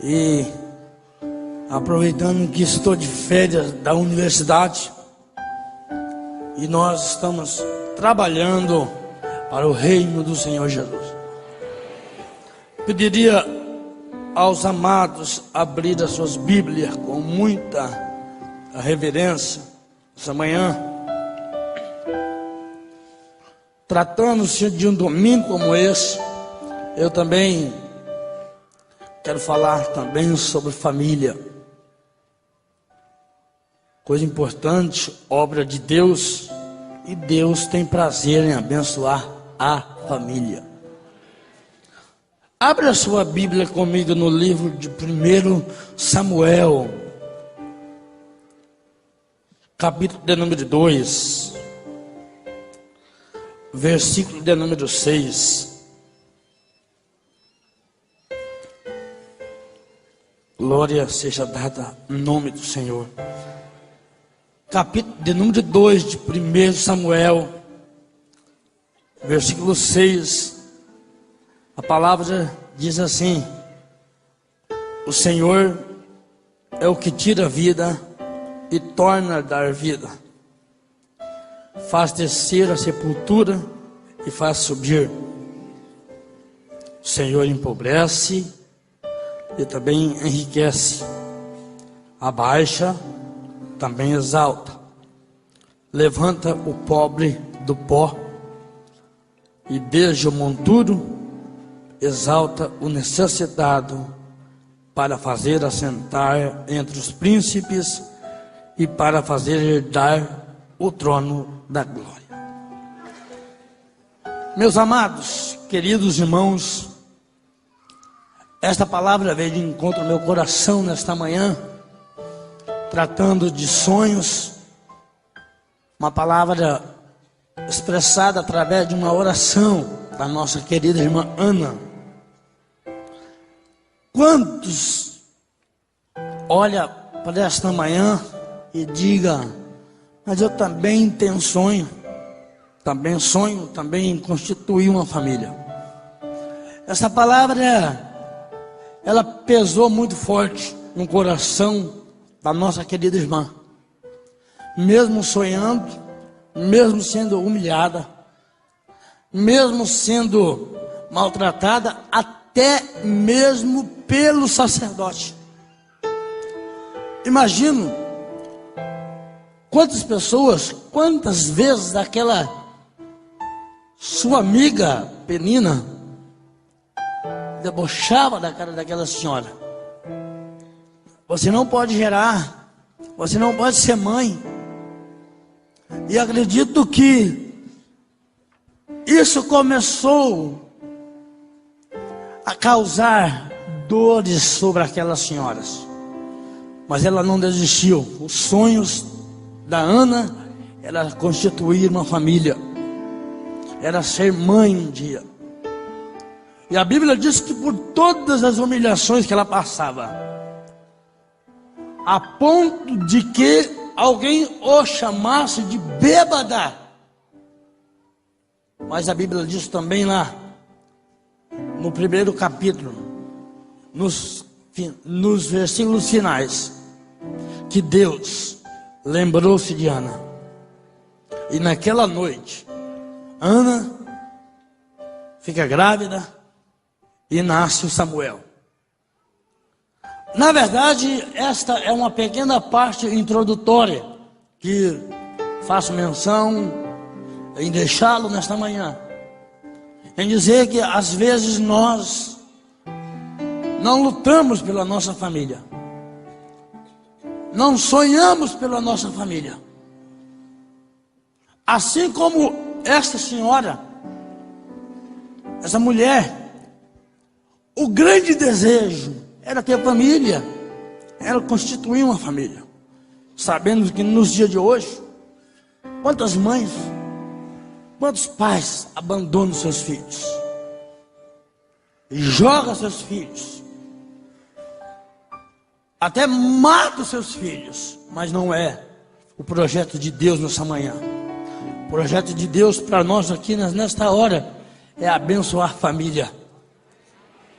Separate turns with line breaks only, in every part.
E aproveitando que estou de férias da universidade, e nós estamos trabalhando para o reino do Senhor Jesus. Pediria aos amados abrir as suas Bíblias com muita reverência essa manhã. Tratando-se de um domingo como esse, eu também quero falar também sobre família. Coisa importante, obra de Deus, e Deus tem prazer em abençoar a família. Abre a sua Bíblia comigo no livro de 1 Samuel, capítulo de número 2, versículo de número 6. Glória seja dada em nome do Senhor. Capítulo de número 2 de 1 Samuel, versículo 6. A palavra diz assim: o Senhor é o que tira a vida e torna a dar vida, faz descer a sepultura e faz subir. O Senhor empobrece e também enriquece, abaixa, também exalta, levanta o pobre do pó e desde o monturo exalta o necessitado, para fazer assentar entre os príncipes e para fazer herdar o trono da glória. Meus amados, queridos irmãos, esta palavra veio de encontro ao meu coração nesta manhã, tratando de sonhos, uma palavra expressada através de uma oração da nossa querida irmã Ana. Quantos olha para esta manhã e diga: mas eu também tenho sonho, também em constituir uma família. Essa palavra, ela pesou muito forte no coração da nossa querida irmã, mesmo sonhando, mesmo sendo humilhada, mesmo sendo maltratada, até mesmo pelo sacerdote. Imagino quantas pessoas, quantas vezes aquela sua amiga Penina debochava da cara daquela senhora: você não pode gerar, você não pode ser mãe. E acredito que isso começou a causar dores sobre aquelas senhoras, mas ela não desistiu. Os sonhos da Ana era constituir uma família, era ser mãe um dia. E a Bíblia diz que por todas as humilhações que ela passava, a ponto de que alguém o chamasse de bêbada. Mas a Bíblia diz também lá, no primeiro capítulo, nos versículos finais, que Deus lembrou-se de Ana. E naquela noite, Ana fica grávida e nasce o Samuel. Na verdade, esta é uma pequena parte introdutória que faço menção em deixá-lo nesta manhã, em dizer que às vezes nós não lutamos pela nossa família, não sonhamos pela nossa família, assim como esta senhora, essa mulher, o grande desejo era ter família, era constituir uma família, sabendo que nos dias de hoje, quantas mães, quantos pais abandonam seus filhos, jogam seus filhos, até matam seus filhos, mas não é o projeto de Deus nessa manhã. O projeto de Deus para nós aqui nesta hora é abençoar a família.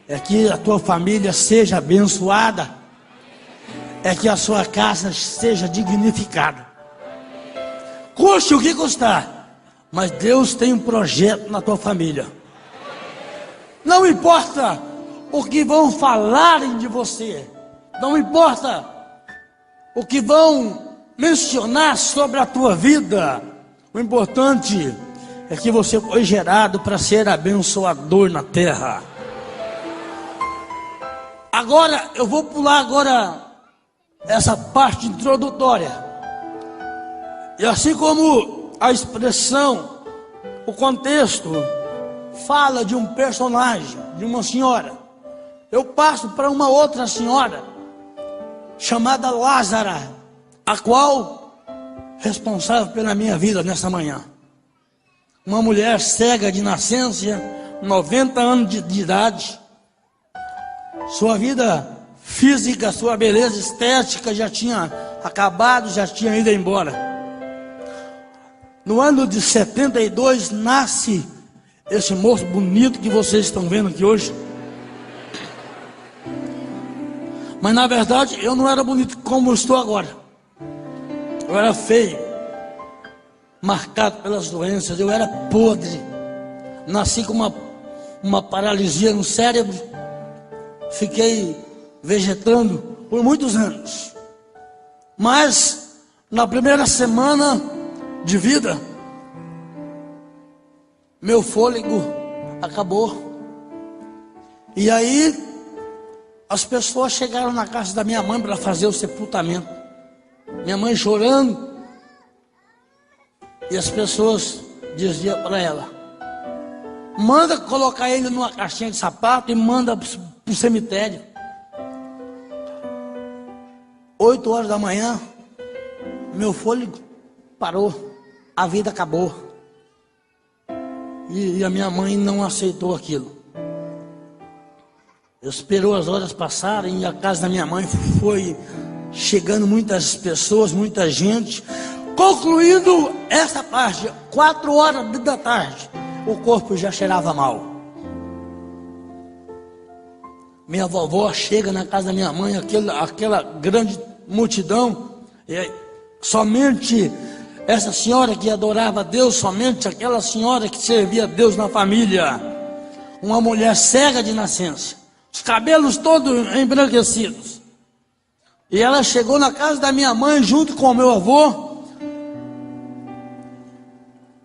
é que a tua família seja abençoada, é que a sua casa seja dignificada. Custe o que custar, mas Deus tem um projeto na tua família. Não importa o que vão falarem de você, não importa o que vão mencionar sobre a tua vida, o importante é que você foi gerado para ser abençoador na terra. Agora, eu vou pular agora essa parte introdutória. E assim como a expressão, o contexto fala de um personagem, de uma senhora, eu passo para uma outra senhora chamada Lázara, a qual responsável pela minha vida nessa manhã. Uma mulher cega de nascença, 90 anos de idade. Sua vida física, sua beleza estética já tinha acabado, já tinha ido embora. No ano de 72 nasce esse moço bonito que vocês estão vendo aqui hoje. Mas na verdade eu não era bonito como eu estou agora. Eu era feio, marcado pelas doenças, eu era podre. Nasci com uma paralisia no cérebro. Fiquei vegetando por muitos anos. Mas na primeira semana de vida, meu fôlego acabou. E aí as pessoas chegaram na casa da minha mãe para fazer o sepultamento. Minha mãe chorando. E as pessoas diziam para ela: manda colocar ele numa caixinha de sapato e manda para o cemitério. 8 horas da manhã, meu fôlego parou, a vida acabou. E a minha mãe não aceitou aquilo. Esperou as horas passarem e a casa da minha mãe foi chegando muitas pessoas, muita gente. Concluindo essa parte, 4 horas da tarde, o corpo já cheirava mal. Minha vovó chega na casa da minha mãe, aquela grande multidão, e somente essa senhora que adorava a Deus, somente aquela senhora que servia a Deus na família, uma mulher cega de nascença, os cabelos todos embranquecidos. E ela chegou na casa da minha mãe junto com o meu avô,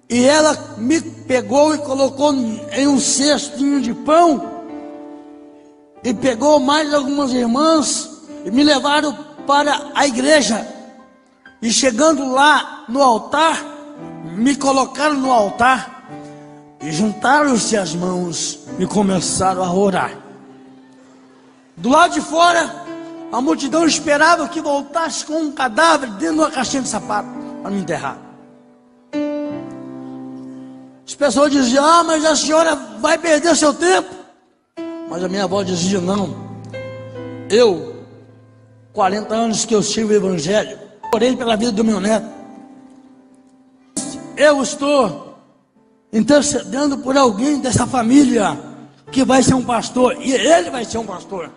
e ela me pegou e colocou em um cestinho de pão, e pegou mais algumas irmãs e me levaram para a igreja. E chegando lá no altar, me colocaram no altar e juntaram-se as mãos e começaram a orar. Do lado de fora, a multidão esperava que voltasse com um cadáver dentro de uma caixinha de sapato para me enterrar. As pessoas diziam: ah, mas a senhora vai perder seu tempo. Mas a minha avó dizia: não, 40 anos que eu sigo o evangelho, orei pela vida do meu neto, eu estou intercedendo por alguém dessa família que vai ser um pastor, e ele vai ser um pastor.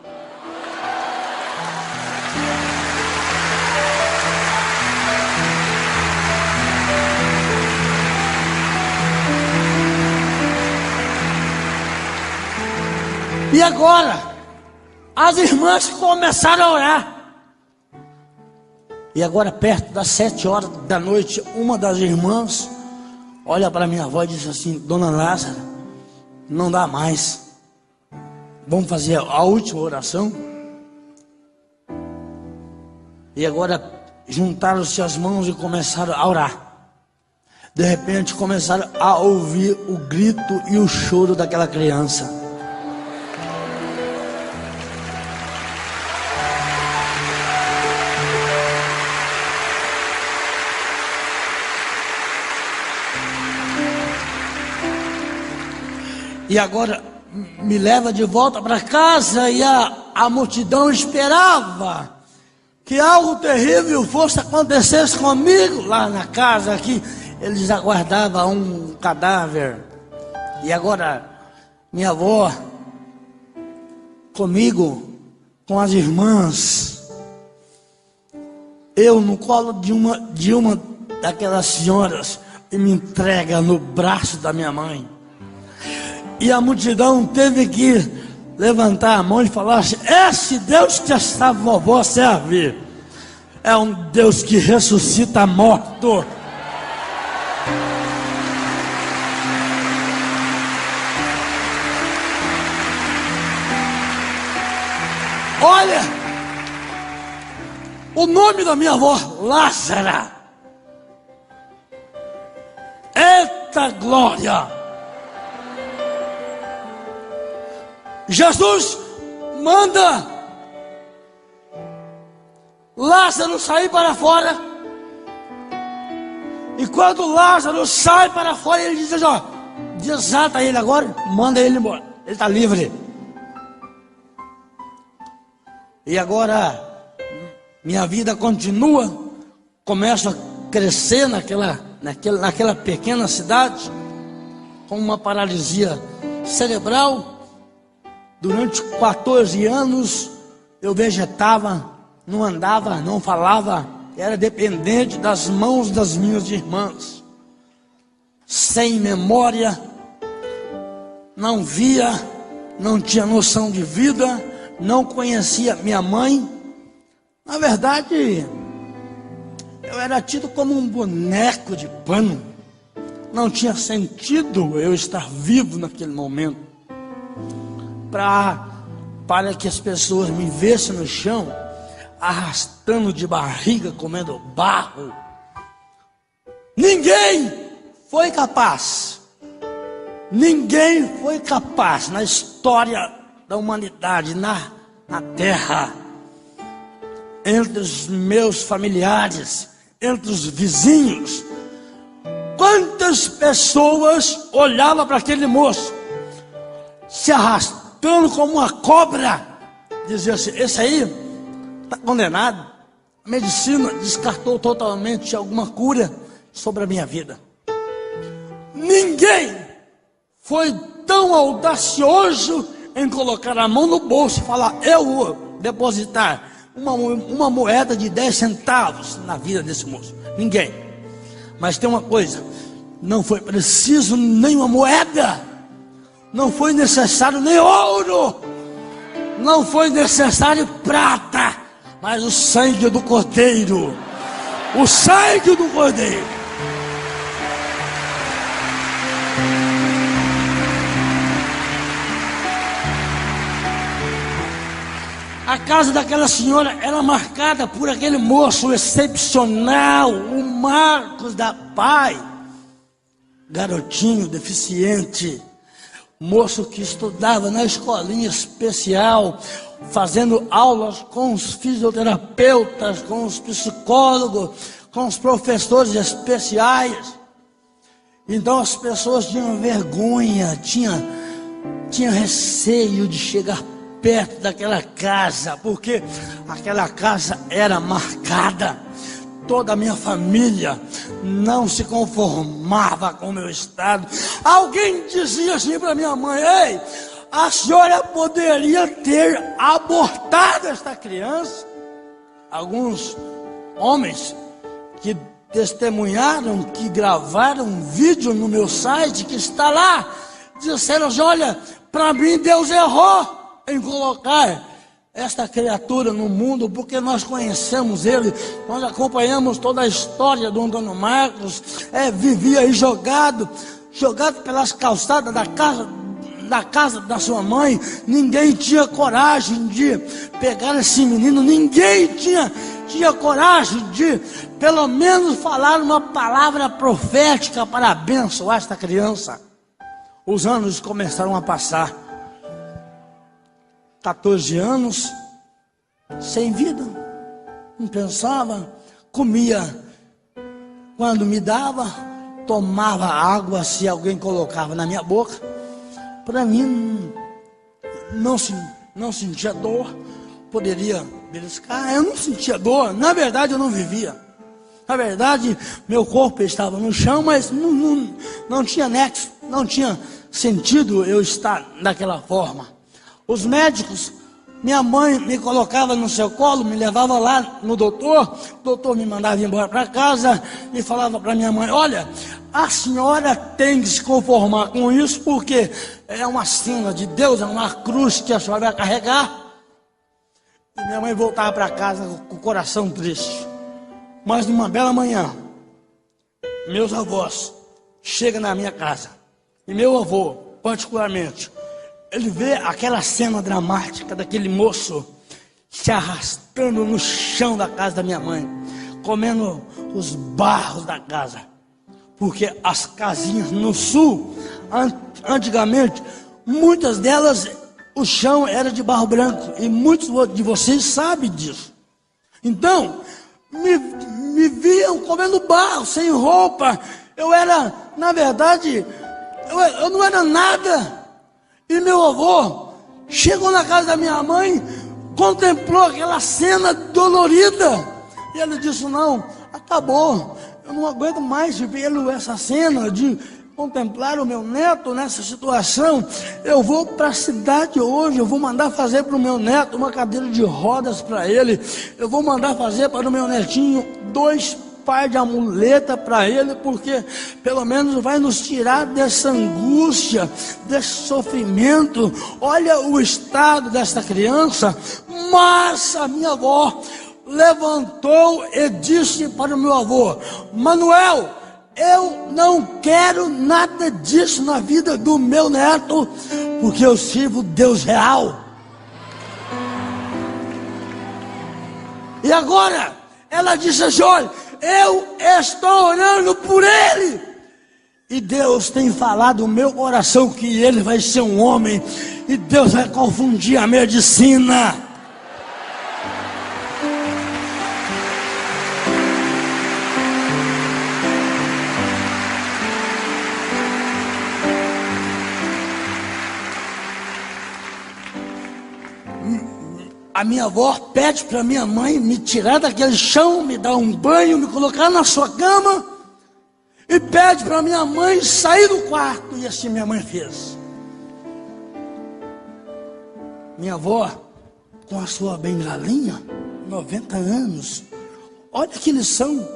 E agora, as irmãs começaram a orar. E agora, perto das 7 horas da noite, uma das irmãs olha para minha avó e diz assim: dona Lázara, não dá mais, vamos fazer a última oração. E agora juntaram-se as mãos e começaram a orar. De repente começaram a ouvir o grito e o choro daquela criança. E agora me leva de volta para casa, e a multidão esperava que algo terrível fosse acontecer comigo lá na casa, que eles aguardavam um cadáver. E agora minha avó comigo, com as irmãs. Eu no colo de uma daquelas senhoras e me entrega no braço da minha mãe. E a multidão teve que levantar a mão e falar assim: esse Deus que essa vovó serve é um Deus que ressuscita morto. Olha, o nome da minha avó, Lázara. Eita glória! Jesus manda Lázaro sair para fora. E quando Lázaro sai para fora, ele diz assim: ó, desata ele agora, manda ele embora, ele está livre. E agora minha vida continua, começo a crescer naquela pequena cidade, com uma paralisia cerebral. Durante 14 anos eu vegetava, não andava, não falava, era dependente das mãos das minhas irmãs, sem memória, não via, não tinha noção de vida, não conhecia minha mãe. Na verdade, eu era tido como um boneco de pano. Não tinha sentido eu estar vivo naquele momento. Para que as pessoas me vissem no chão, arrastando de barriga, comendo barro. Ninguém foi capaz na história da humanidade, na terra, entre os meus familiares, entre os vizinhos. Quantas pessoas olhavam para aquele moço, se arrastando como uma cobra, dizia assim: esse aí está condenado. A medicina descartou totalmente alguma cura sobre a minha vida. Ninguém foi tão audacioso em colocar a mão no bolso e falar: eu vou depositar uma moeda de 10 centavos na vida desse moço. Ninguém. Mas tem uma coisa: não foi preciso nenhuma moeda, não foi necessário nem ouro, não foi necessário prata, mas o sangue do Cordeiro. O sangue do Cordeiro. A casa daquela senhora era marcada por aquele moço excepcional, o Marcos da Pai, garotinho deficiente, moço que estudava na escolinha especial, fazendo aulas com os fisioterapeutas, com os psicólogos, com os professores especiais. Então as pessoas tinham vergonha, tinham receio de chegar perto daquela casa, porque aquela casa era marcada. Toda a minha família não se conformava com o meu estado. Alguém dizia assim para minha mãe: ei, a senhora poderia ter abortado esta criança. Alguns homens que testemunharam, que gravaram um vídeo no meu site, que está lá, disseram assim: olha, para mim Deus errou em colocar esta criatura no mundo, porque nós conhecemos ele, nós acompanhamos toda a história do Antônio Marcos. Vivia aí jogado pelas calçadas da casa da sua mãe. Ninguém tinha coragem de pegar esse menino, ninguém tinha coragem de pelo menos falar uma palavra profética para abençoar esta criança. Os anos começaram a passar. 14 anos, sem vida, não pensava, comia quando me dava, tomava água se alguém colocava na minha boca. Para mim, não sentia dor, poderia beliscar, eu não sentia dor, na verdade eu não vivia. Na verdade, meu corpo estava no chão, mas não tinha nexo, não tinha sentido eu estar daquela forma. Os médicos Minha mãe me colocava no seu colo, me levava lá no doutor, o doutor me mandava embora para casa e falava para minha mãe: olha, a senhora tem que se conformar com isso, porque é uma cena de Deus, é uma cruz que a senhora vai carregar. E minha mãe voltava para casa com o coração triste. Mas numa bela manhã, meus avós chegam na minha casa, e meu avô, particularmente, ele vê aquela cena dramática daquele moço se arrastando no chão da casa da minha mãe, comendo os barros da casa, porque as casinhas no sul, antigamente, muitas delas, o chão era de barro branco, e muitos de vocês sabem disso. Então, me viam comendo barro, sem roupa. Eu era, na verdade, eu não era nada. E meu avô chegou na casa da minha mãe, contemplou aquela cena dolorida, e ele disse: não, acabou, eu não aguento mais ver essa cena de contemplar o meu neto nessa situação. Eu vou para a cidade hoje, eu vou mandar fazer para o meu neto uma cadeira de rodas para ele, eu vou mandar fazer para o meu netinho 2 pares de amuleta para ele, porque pelo menos vai nos tirar dessa angústia, desse sofrimento. Olha o estado desta criança. Mas a minha avó levantou e disse para o meu avô: Manuel, eu não quero nada disso na vida do meu neto, porque eu sirvo Deus real. E agora ela disse assim: olha, eu estou orando por ele, e Deus tem falado no meu coração que ele vai ser um homem, e Deus vai confundir a medicina. A minha avó pede para minha mãe me tirar daquele chão, me dar um banho, me colocar na sua cama, e pede para minha mãe sair do quarto, e assim minha mãe fez. Minha avó, com a sua bengalinha, 90 anos, olha que lição,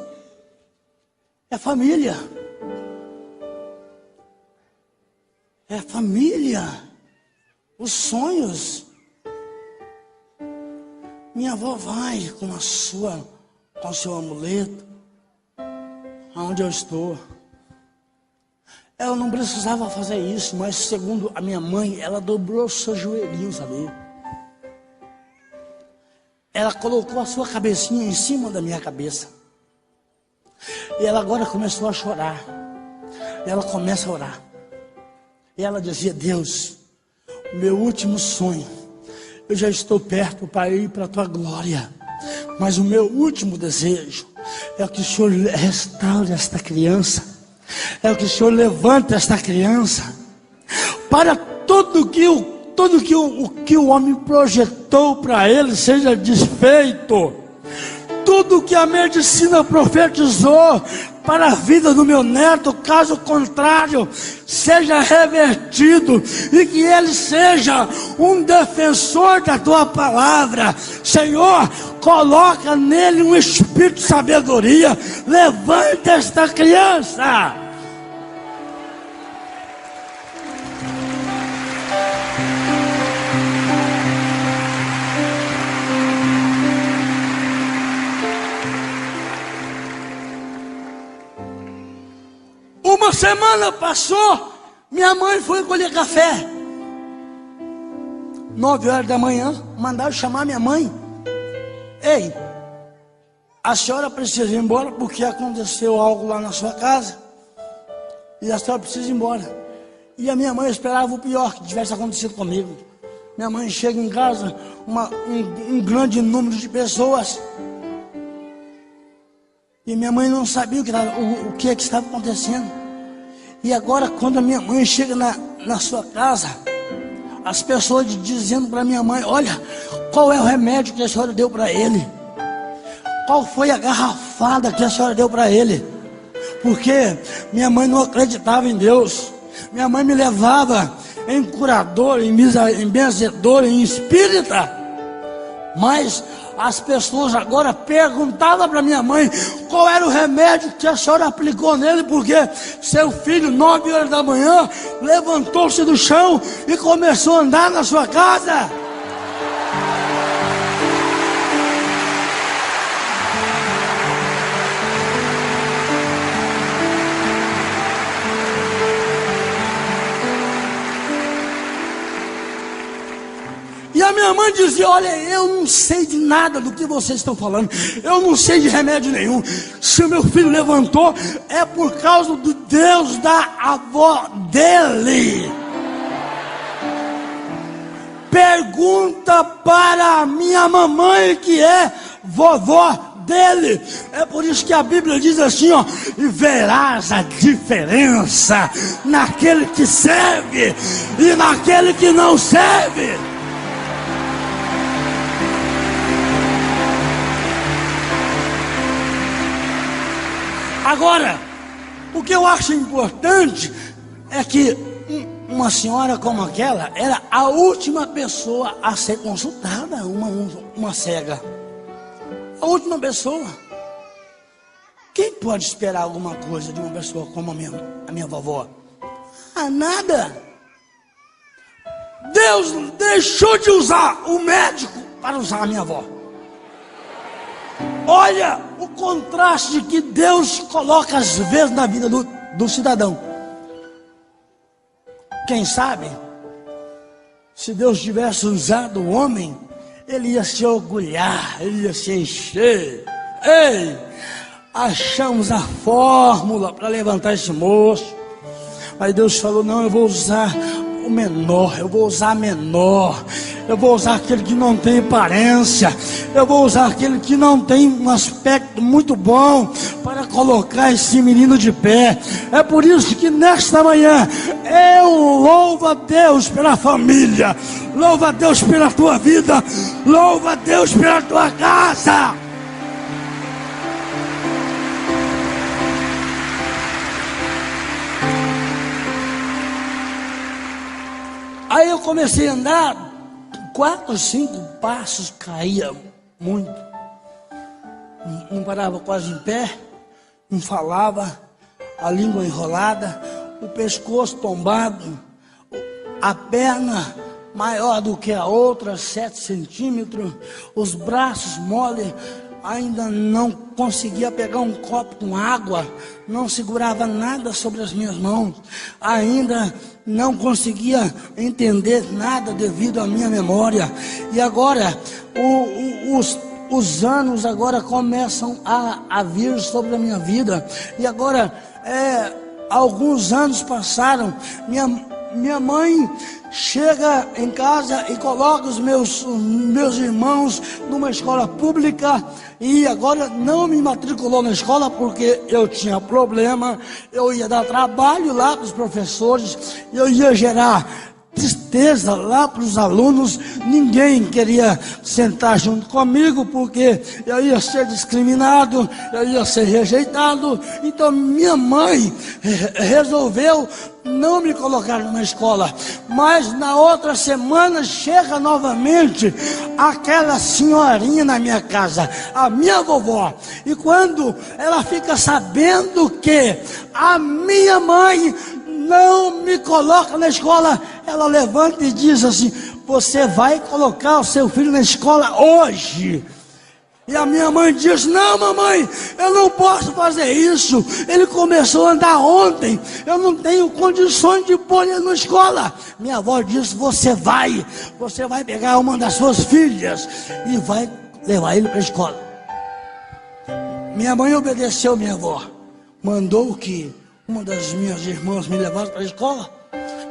é família, os sonhos. Minha avó vai com o seu amuleto, aonde eu estou. Ela não precisava fazer isso, mas segundo a minha mãe, ela dobrou o seu joelhinho, sabe? Ela colocou a sua cabecinha em cima da minha cabeça. E ela agora começou a chorar. E ela começa a orar. E ela dizia: Deus, o meu último sonho, eu já estou perto para ir para a tua glória, mas o meu último desejo é que o Senhor restaure esta criança, é que o Senhor levante esta criança, para tudo que o homem projetou para ele seja desfeito, tudo que a medicina profetizou para a vida do meu neto, caso contrário, seja revertido, e que ele seja um defensor da tua palavra. Senhor, coloca nele um espírito de sabedoria, levanta esta criança. Uma semana passou, minha mãe foi colher café. 9 horas da manhã, mandaram chamar minha mãe. Ei, a senhora precisa ir embora porque aconteceu algo lá na sua casa, e a senhora precisa ir embora. E a minha mãe esperava o pior que tivesse acontecido comigo. Minha mãe chega em casa, um grande número de pessoas, e minha mãe não sabia o que estava acontecendo. E agora, quando a minha mãe chega na sua casa, as pessoas dizendo para minha mãe: olha, qual é o remédio que a senhora deu para ele? Qual foi a garrafada que a senhora deu para ele? Porque minha mãe não acreditava em Deus. Minha mãe me levava em curador, em benzedor, em espírita. Mas as pessoas agora perguntavam para minha mãe qual era o remédio que a senhora aplicou nele, porque seu filho, 9 horas da manhã, levantou-se do chão e começou a andar na sua casa. E a minha mãe dizia: olha, eu não sei de nada do que vocês estão falando, eu não sei de remédio nenhum. Se o meu filho levantou, é por causa do Deus da avó dele. Pergunta para a minha mamãe, que é vovó dele. É por isso que a Bíblia diz assim, ó: e verás a diferença naquele que serve e naquele que não serve. Agora, o que eu acho importante é que uma senhora como aquela era a última pessoa a ser consultada, uma cega. A última pessoa. Quem pode esperar alguma coisa de uma pessoa como a minha vovó? Ah, nada. Deus deixou de usar o médico para usar a minha avó. Olha o contraste que Deus coloca às vezes na vida do cidadão. Quem sabe, se Deus tivesse usado o homem, ele ia se orgulhar, ele ia se encher. Ei, achamos a fórmula para levantar esse moço. Mas Deus falou: não, eu vou usar o menor, eu vou usar menor, eu vou usar aquele que não tem aparência, eu vou usar aquele que não tem um aspecto muito bom para colocar esse menino de pé. É por isso que nesta manhã eu louvo a Deus pela família, louvo a Deus pela tua vida, louvo a Deus pela tua casa. Aí eu comecei a andar, 4, 5 passos, caía muito. Não parava quase em pé, não falava, a língua enrolada, o pescoço tombado, a perna maior do que a outra, 7 centímetros, os braços mole, ainda não conseguia pegar um copo com água, não segurava nada sobre as minhas mãos, ainda não conseguia entender nada devido à minha memória. E agora, os anos agora começam a vir sobre a minha vida. E agora, alguns anos passaram, minha mãe chega em casa e coloca os meus irmãos numa escola pública, e agora não me matriculou na escola porque eu tinha problema, eu ia dar trabalho lá para os professores, eu ia gerar tristeza lá para os alunos, ninguém queria sentar junto comigo porque eu ia ser discriminado, eu ia ser rejeitado. Então minha mãe resolveu não me colocar numa escola. Mas na outra semana chega novamente aquela senhorinha na minha casa, a minha vovó, e quando ela fica sabendo que a minha mãe não me coloca na escola, ela levanta e diz assim: você vai colocar o seu filho na escola hoje. E a minha mãe diz: não, mamãe, eu não posso fazer isso, ele começou a andar ontem, eu não tenho condições de pôr ele na escola. Minha avó diz: você vai pegar uma das suas filhas e vai levar ele para a escola. Minha mãe obedeceu minha avó, mandou que uma das minhas irmãs me levasse para a escola,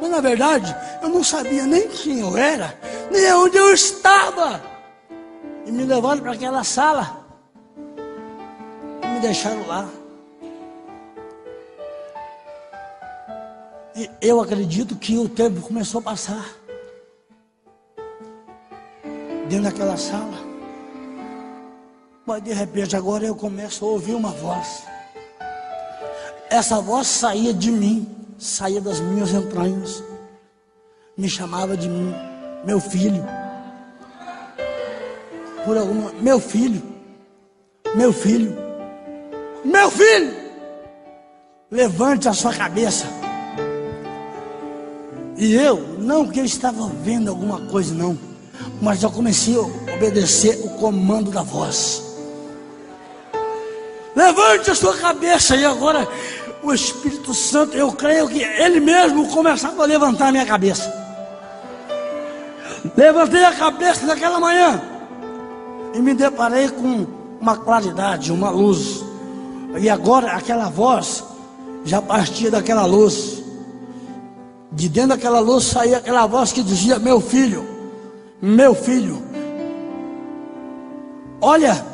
mas na verdade eu não sabia nem quem eu era, nem onde eu estava. E me levaram para aquela sala e me deixaram lá. E eu acredito que o tempo começou a passar dentro daquela sala, mas de repente agora eu começo a ouvir uma voz. Essa voz saía de mim, saía das minhas entranhas, me chamava de mim, meu filho. por alguma... Meu filho, levante a sua cabeça. E eu, não que eu estava vendo alguma coisa não, mas eu comecei a obedecer o comando da voz. Levante a sua cabeça. E agora o Espírito Santo, eu creio que Ele mesmo começava a levantar a minha cabeça. Levantei a cabeça naquela manhã e me deparei com uma claridade, uma luz. E agora aquela voz já partia daquela luz. De dentro daquela luz saía aquela voz que dizia: meu filho, olha,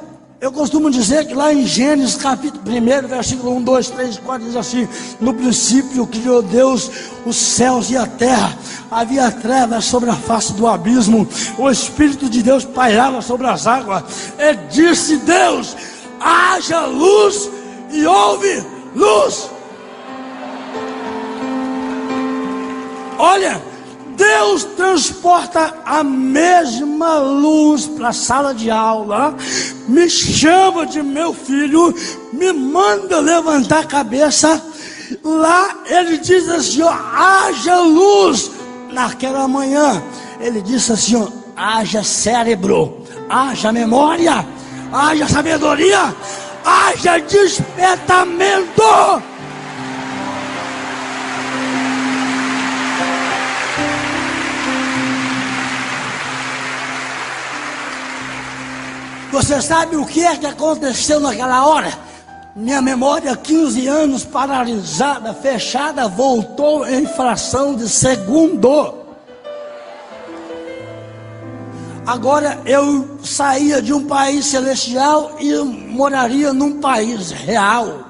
eu costumo dizer que lá em Gênesis capítulo 1, versículo 1, 2, 3, 4, diz assim: no princípio criou Deus os céus e a terra, havia trevas sobre a face do abismo, o Espírito de Deus pairava sobre as águas, e disse Deus: haja luz, e houve luz. Olha, Deus transporta a mesma luz para a sala de aula, me chama de meu filho, me manda levantar a cabeça. Lá Ele diz assim: ó, haja luz. Naquela manhã Ele disse assim: ó, haja cérebro, haja memória, haja sabedoria, haja despertamento. Você sabe o que é que aconteceu naquela hora? Minha memória, 15 anos paralisada, fechada, voltou em fração de segundo. Agora eu saía de um país celestial e moraria num país real,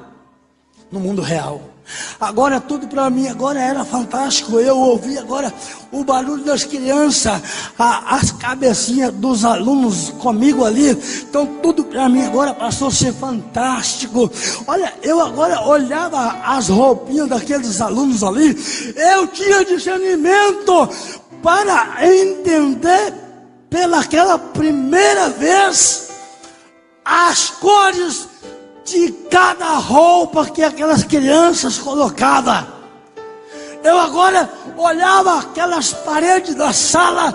no mundo real. Agora tudo para mim agora era fantástico. Eu ouvi agora o barulho das crianças, as cabecinhas dos alunos comigo ali. Então tudo para mim agora passou a ser fantástico. Olha, eu agora olhava as roupinhas daqueles alunos ali. Eu tinha discernimento para entender pelaquela primeira vez as cores de cada roupa que aquelas crianças colocavam. Eu agora olhava aquelas paredes da sala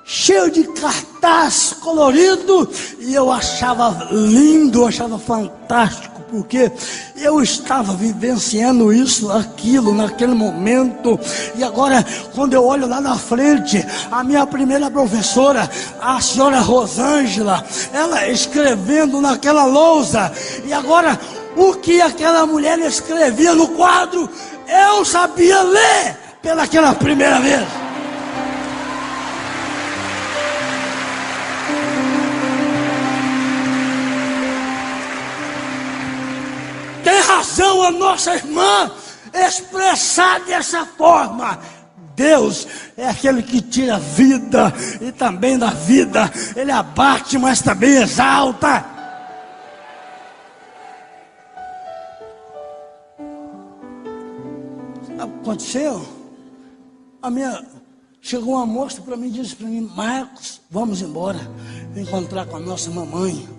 cheio de cartaz colorido e eu achava lindo, eu achava fantástico, porque eu estava vivenciando isso, aquilo, naquele momento. E agora, quando eu olho lá na frente, a minha primeira professora, a senhora Rosângela, ela escrevendo naquela lousa, e agora, o que aquela mulher escrevia no quadro, eu sabia ler pelaquela primeira vez. Tem razão a nossa irmã expressar dessa forma. Deus é aquele que tira a vida e também da vida. Ele abate, mas também exalta. Sabe o que aconteceu? Chegou uma moça para mim e disse para mim: Marcos, vamos embora encontrar com a nossa mamãe.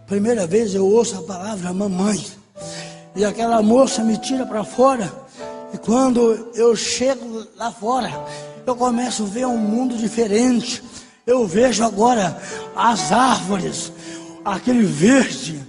Primeira vez eu ouço a palavra mamãe. E aquela moça me tira para fora. E quando eu chego lá fora, eu começo a ver um mundo diferente. Eu vejo agora as árvores, aquele verde,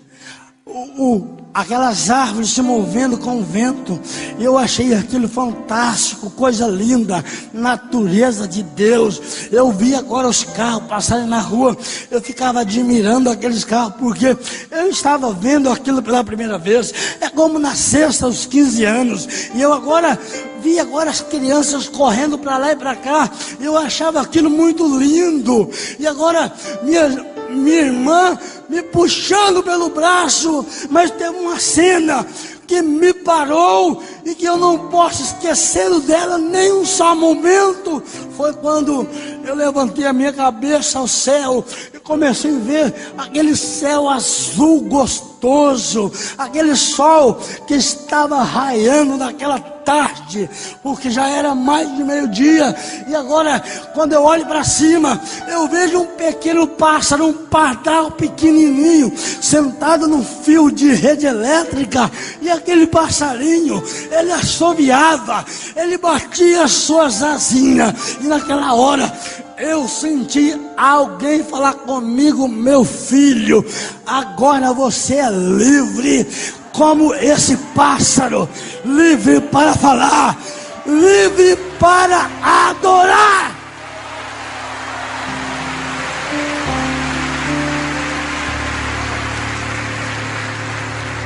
aquelas árvores se movendo com o vento. E eu achei aquilo fantástico, coisa linda, natureza de Deus. Eu vi agora os carros passarem na rua, eu ficava admirando aqueles carros, porque eu estava vendo aquilo pela primeira vez. É como na sexta, aos 15 anos, e eu agora vi agora as crianças correndo para lá e para cá. Eu achava aquilo muito lindo. E agora minha irmã me puxando pelo braço, mas teve uma cena que me parou e que eu não posso esquecer dela nem um só momento. Foi quando eu levantei a minha cabeça ao céu e comecei a ver aquele céu azul gostoso, aquele sol que estava raiando naquela tarde, porque já era mais de meio-dia. E agora, quando eu olho para cima, eu vejo um pequeno pássaro, um pardal pequenininho, sentado num fio de rede elétrica. E aquele passarinho, ele assobiava, ele batia as suas asinhas. E naquela hora eu senti alguém falar comigo: meu filho, agora você é livre, como esse pássaro, livre para falar, livre para adorar.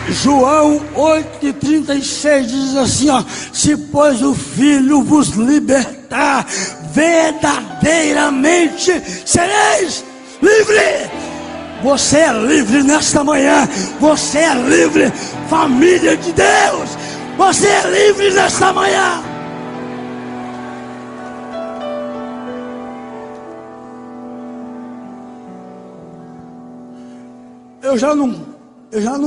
João 8,36 diz assim, ó: se pois o Filho vos libertar, verdadeiramente sereis livres. Você é livre nesta manhã. Você é livre, família de Deus. Você é livre nesta manhã. Eu já não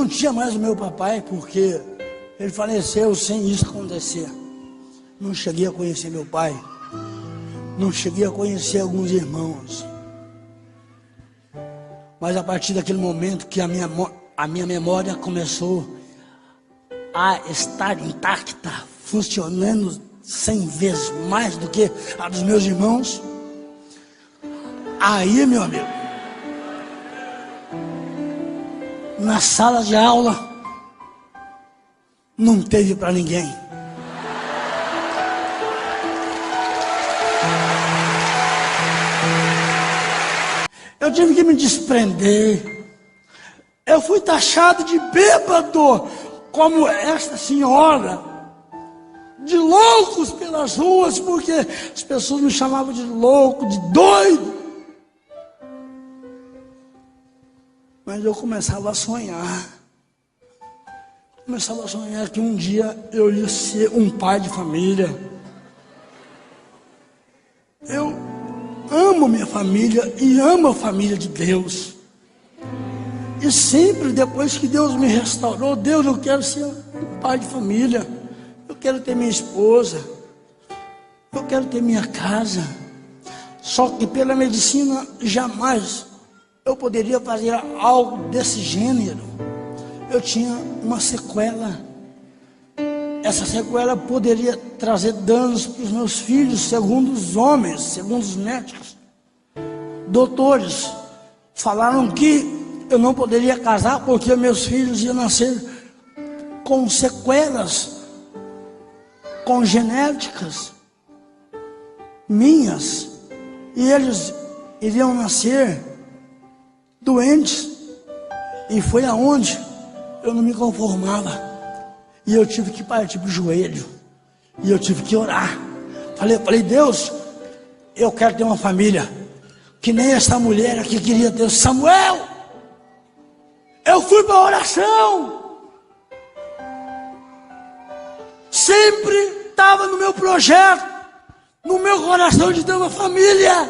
tinha mais o meu papai, porque ele faleceu sem isso acontecer. Não cheguei a conhecer meu pai. Não cheguei a conhecer alguns irmãos. Mas a partir daquele momento que a minha memória começou a estar intacta, funcionando 100 vezes mais do que a dos meus irmãos, aí, meu amigo, na sala de aula não teve para ninguém. Eu tive que me desprender. Eu fui taxado de bêbado, como esta senhora, de loucos pelas ruas, porque as pessoas me chamavam de louco, de doido. Mas eu começava a sonhar. Começava a sonhar que um dia eu ia ser um pai de família. Eu amo minha família e amo a família de Deus. E sempre depois que Deus me restaurou, Deus, eu quero ser um pai de família. Eu quero ter minha esposa. Eu quero ter minha casa. Só que pela medicina jamais eu poderia fazer algo desse gênero. Eu tinha uma sequela. Essa sequela poderia trazer danos para os meus filhos, segundo os homens, segundo os médicos. Doutores falaram que eu não poderia casar porque meus filhos iam nascer com sequelas congenéticas minhas, e eles iriam nascer doentes. E foi aonde eu não me conformava. E eu tive que partir para o joelho. E eu tive que orar. Falei, Deus, eu quero ter uma família. Que nem essa mulher aqui queria ter. Samuel, eu fui para a oração. Sempre estava no meu projeto, no meu coração, de ter uma família.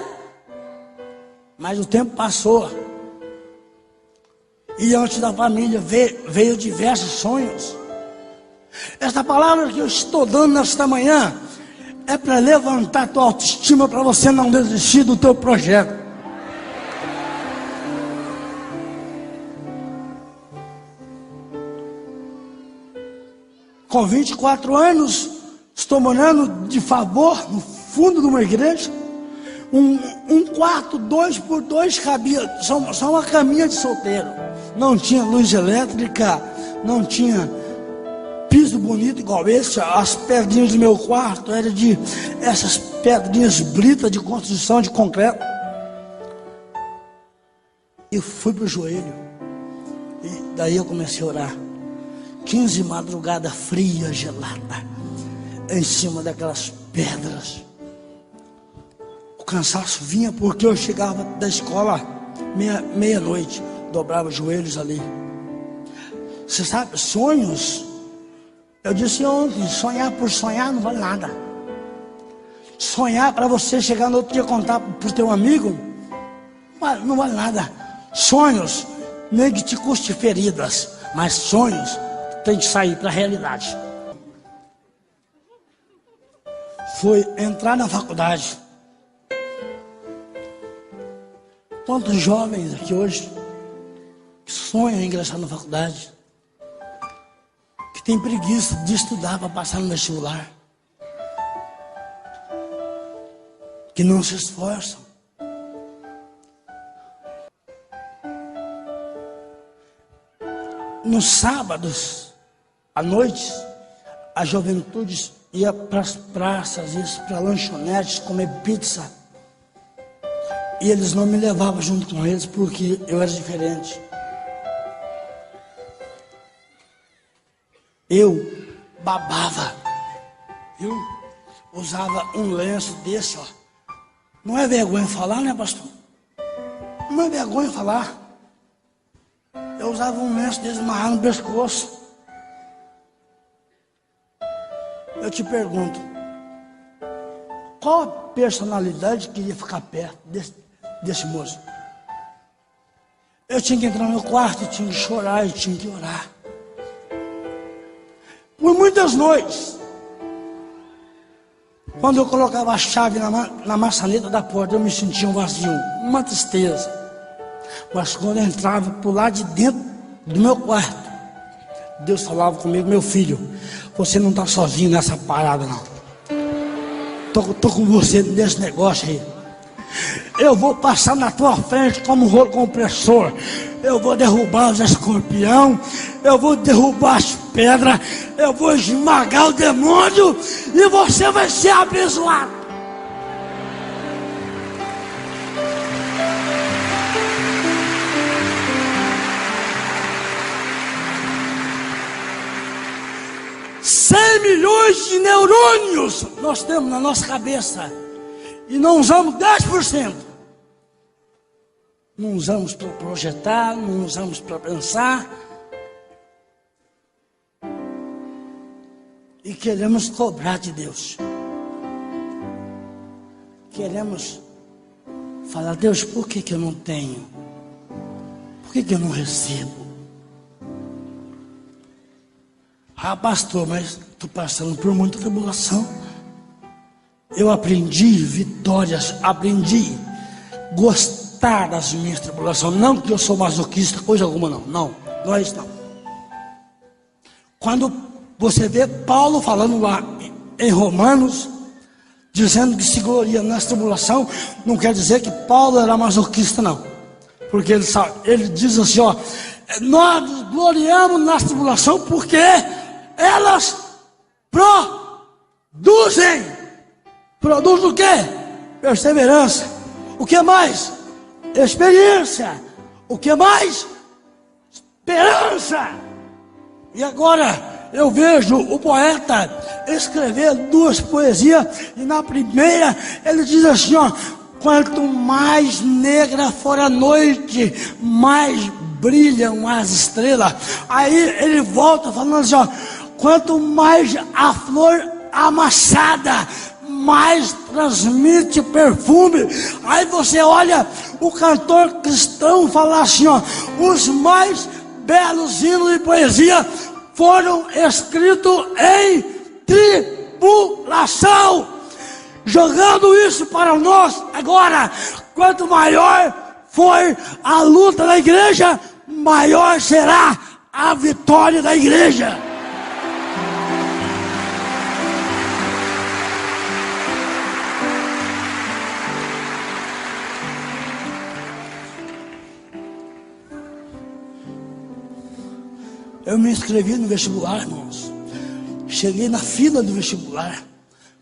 Mas o tempo passou. E antes da família veio diversos sonhos. Esta palavra que eu estou dando nesta manhã é para levantar a tua autoestima, para você não desistir do teu projeto. Com 24 anos, estou morando de favor no fundo de uma igreja. Um quarto 2x2 cabia, só uma caminha de solteiro. Não tinha luz elétrica, não tinha piso bonito igual esse. As pedrinhas do meu quarto eram de essas pedrinhas britas de construção de concreto. E fui para o joelho. E daí eu comecei a orar. 15 madrugada fria, gelada, em cima daquelas pedras. O cansaço vinha porque eu chegava da escola meia-noite, dobrava os joelhos ali. Você sabe, sonhos. Eu disse ontem, sonhar por sonhar não vale nada. Sonhar para você chegar no outro dia contar para o teu amigo, Não vale nada. Sonhos, nem que te custe feridas, mas sonhos tem que sair para a realidade. Foi entrar na faculdade. Quantos jovens aqui hoje que sonham em ingressar na faculdade, que tem preguiça de estudar para passar no vestibular, que não se esforçam. Nos sábados, à noite, a juventude ia para as praças, ia para lanchonetes, comer pizza. E eles não me levavam junto com eles porque eu era diferente. Eu babava. Eu usava um lenço desse, ó. Não é vergonha falar, né, pastor? Não é vergonha falar. Eu usava um lenço desse amarrado no pescoço. Eu te pergunto, qual a personalidade que queria ficar perto desse moço? Eu tinha que entrar no quarto, eu tinha que chorar, eu tinha que orar. Por muitas noites, quando eu colocava a chave na maçaneta da porta, eu me sentia um vazio, uma tristeza. Mas quando eu entrava por lá de dentro do meu quarto, Deus falava comigo: meu filho, você não está sozinho nessa parada não. Tô com você nesse negócio aí. Eu vou passar na tua frente como um rolo compressor. Eu vou derrubar os escorpião. Eu vou derrubar as pedras. Eu vou esmagar o demônio. E você vai ser abençoado. Milhões de neurônios nós temos na nossa cabeça e não usamos 10%. Não usamos para projetar, não usamos para pensar e queremos cobrar de Deus. Queremos falar: Deus, por que eu não tenho? Por que eu não recebo? Ah, pastor, mas estou passando por muita tribulação. Eu aprendi vitórias, aprendi gostar das minhas tribulações. Não que eu sou masoquista, coisa alguma, não é isso não. Quando você vê Paulo falando lá em Romanos, dizendo que se gloria nas tribulações, não quer dizer que Paulo era masoquista não. Porque ele diz assim, ó: nós nos gloriamos nas tribulações porque elas produzem o quê? Perseverança. O que mais? Experiência. O que mais? Esperança. E agora eu vejo o poeta escrever duas poesias, e na primeira ele diz assim, ó: quanto mais negra for a noite, mais brilham as estrelas. Aí ele volta falando assim, ó: quanto mais a flor amassada, mais transmite perfume. Aí você olha o cantor cristão falar assim, ó: os mais belos hinos de poesia foram escritos em tribulação. Jogando isso para nós agora, quanto maior for a luta da igreja, maior será a vitória da igreja. Eu me inscrevi no vestibular, irmãos. Cheguei na fila do vestibular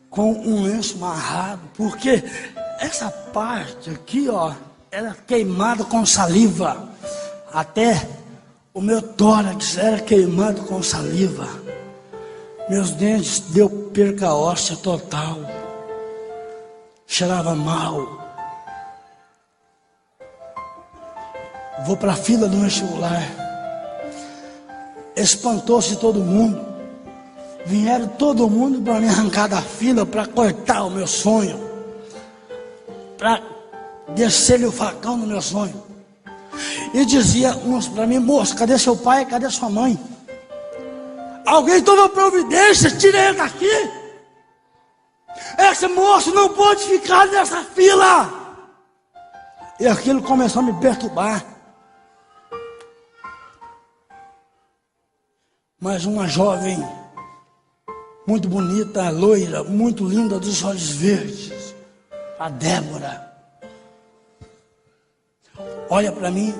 com um lenço amarrado, porque essa parte aqui, ó, era queimada com saliva. Até o meu tórax era queimado com saliva. Meus dentes deu perca óssea total. Cheirava mal. Vou para a fila do vestibular. Espantou-se todo mundo. Vieram todo mundo para me arrancar da fila, para cortar o meu sonho, para descer-lhe o facão no meu sonho. E dizia para mim: moço, cadê seu pai? Cadê sua mãe? Alguém toma providência, tira ele daqui. Esse moço não pode ficar nessa fila. E aquilo começou a me perturbar. Mas uma jovem, muito bonita, loira, muito linda, dos olhos verdes, a Débora, olha para mim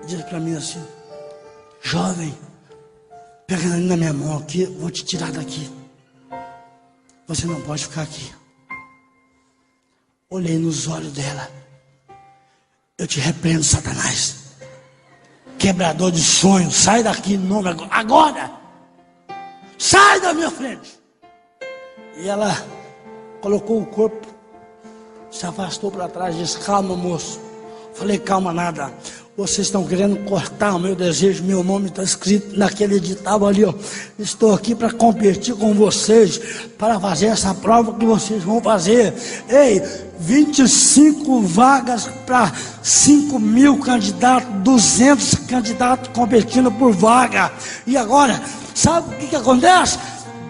e diz para mim assim: jovem, pega na minha mão aqui, vou te tirar daqui. Você não pode ficar aqui. Olhei nos olhos dela. Eu te repreendo, Satanás, quebrador de sonhos, sai daqui em nome agora. Sai da minha frente. E ela colocou o corpo, se afastou para trás, disse: calma, moço. Falei: calma nada. Vocês estão querendo cortar o meu desejo. Meu nome está escrito naquele edital ali, ó. Estou aqui para competir com vocês, para fazer essa prova que vocês vão fazer. Ei, 25 vagas para 5.000 candidatos, 200 candidatos competindo por vaga. E agora, sabe o que acontece?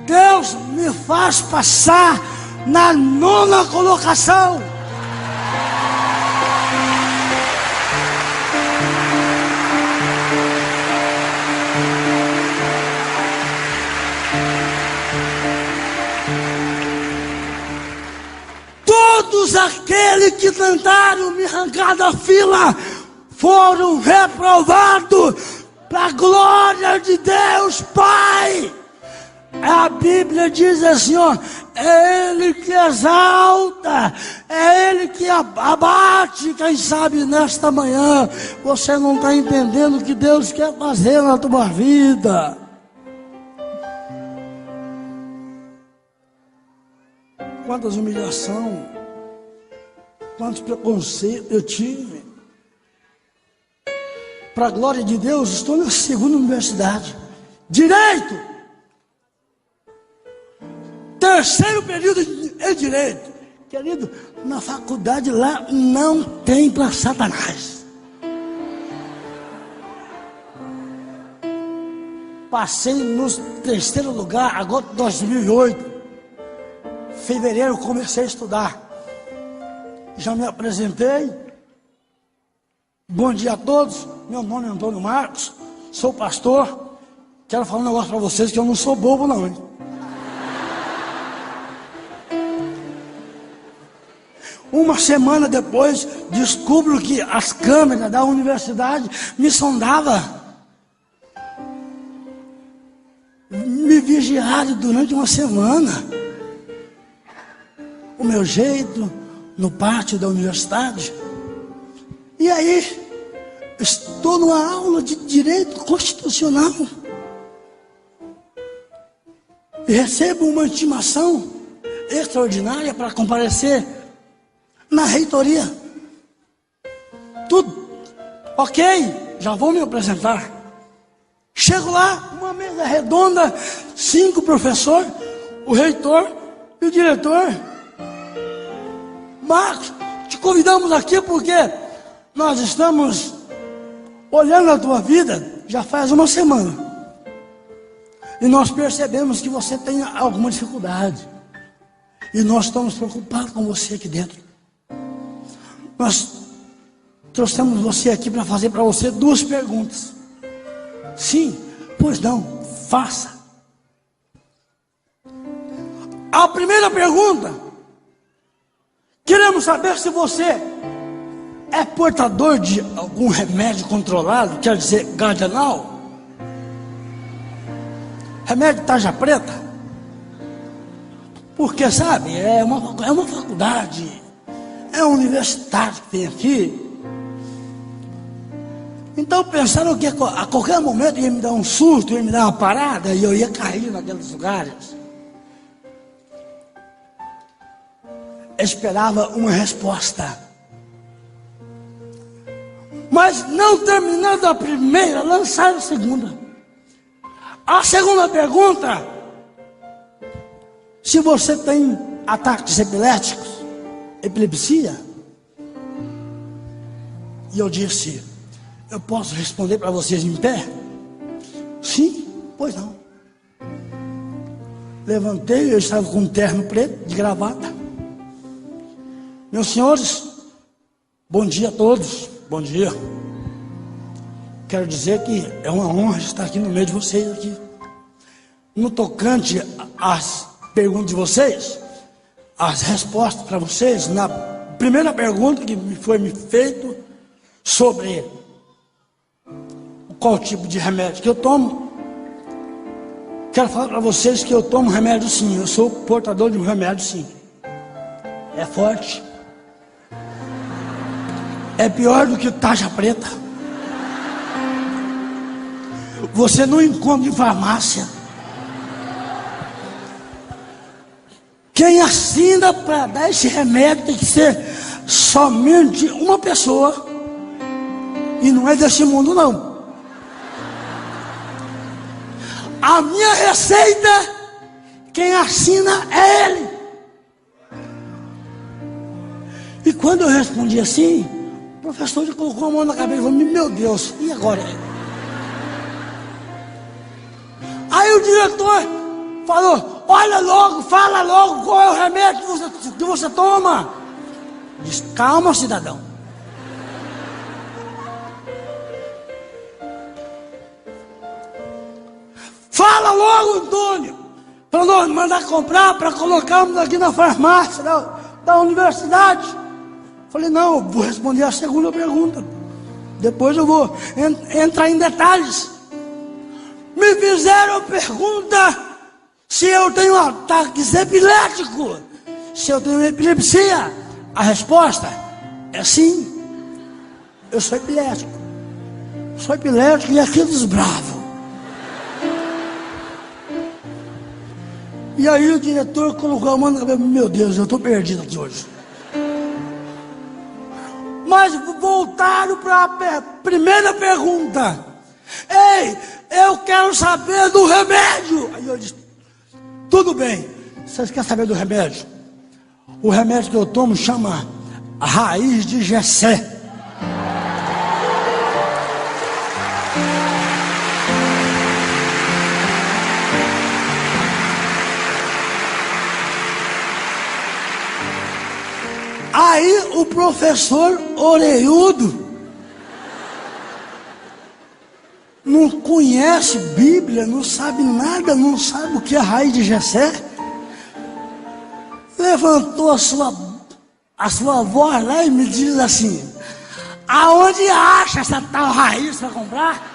Deus me faz passar na 9ª colocação. Todos aqueles que tentaram me arrancar da fila foram reprovados para a glória de Deus Pai. A Bíblia diz assim, ó: é Ele que exalta, é Ele que abate. Quem sabe nesta manhã você não está entendendo o que Deus quer fazer na tua vida. Quantas humilhações, quantos preconceitos eu tive. Para a glória de Deus, estou na 2ª universidade, Direito, 3º período em Direito. Querido, na faculdade lá não tem para Satanás. Passei no 3º lugar, agora 2008. Fevereiro comecei a estudar. Já me apresentei. Bom dia a todos. Meu nome é Antônio Marcos. Sou pastor. Quero falar um negócio para vocês, que eu não sou bobo não, hein? Uma semana depois, descubro que as câmeras da universidade me sondavam. Me vigiaram durante uma semana. O meu jeito no pátio da universidade. E aí, estou numa aula de direito constitucional e recebo uma intimação extraordinária para comparecer na reitoria. Tudo ok, já vou me apresentar. Chego lá, uma mesa redonda, 5 professores, o reitor e o diretor. Marcos, te convidamos aqui porque nós estamos olhando a tua vida já faz uma semana. E nós percebemos que você tem alguma dificuldade. E nós estamos preocupados com você aqui dentro. Nós trouxemos você aqui para fazer para você 2 perguntas. Sim, pois não, faça. A primeira pergunta: queremos saber se você é portador de algum remédio controlado, quer dizer, Gardenal? Remédio tarja preta? Porque, sabe, é uma faculdade, é um universitário que tem aqui. Então pensaram que a qualquer momento ia me dar um susto, ia me dar uma parada e eu ia cair naqueles lugares. Esperava uma resposta. Mas não terminando a primeira, lançaram a segunda. A segunda pergunta: se você tem ataques epiléticos, epilepsia. E eu disse: eu posso responder para vocês em pé? Sim, pois não. Levantei, eu estava com um terno preto, de gravata. Meus senhores, bom dia a todos, bom dia. Quero dizer que é uma honra estar aqui no meio de vocês aqui. No tocante às perguntas de vocês, as respostas para vocês, na primeira pergunta que foi me feita sobre qual tipo de remédio que eu tomo, quero falar para vocês que eu tomo remédio sim, eu sou portador de um remédio sim. É forte. É pior do que tarja preta. Você não encontra em farmácia. Quem assina para dar esse remédio tem que ser somente uma pessoa. E não é desse mundo não. A minha receita, quem assina é ele. E quando eu respondi assim, o professor já colocou a mão na cabeça e falou: meu Deus, e agora? Aí o diretor falou: olha logo, fala logo qual é o remédio que você toma. Diz: calma, cidadão. Fala logo, Antônio, para nós mandar comprar, para colocarmos aqui na farmácia da universidade. Falei: não, eu vou responder a segunda pergunta. Depois eu vou entrar em detalhes. Me fizeram pergunta se eu tenho ataques epiléticos, se eu tenho epilepsia. A resposta é sim. Eu sou epilético. Sou epilético e aqui dos bravos. E aí o diretor colocou a mão na cabeça: meu Deus, eu estou perdido aqui hoje. Mas voltaram para a primeira pergunta: ei, eu quero saber do remédio. Aí eu disse: tudo bem, vocês querem saber do remédio? O remédio que eu tomo chama raiz de Jessé. Aí o professor orelhudo, não conhece Bíblia, não sabe nada, não sabe o que é a raiz de Jessé, levantou a sua voz lá e me diz assim: aonde acha essa tal raiz para comprar?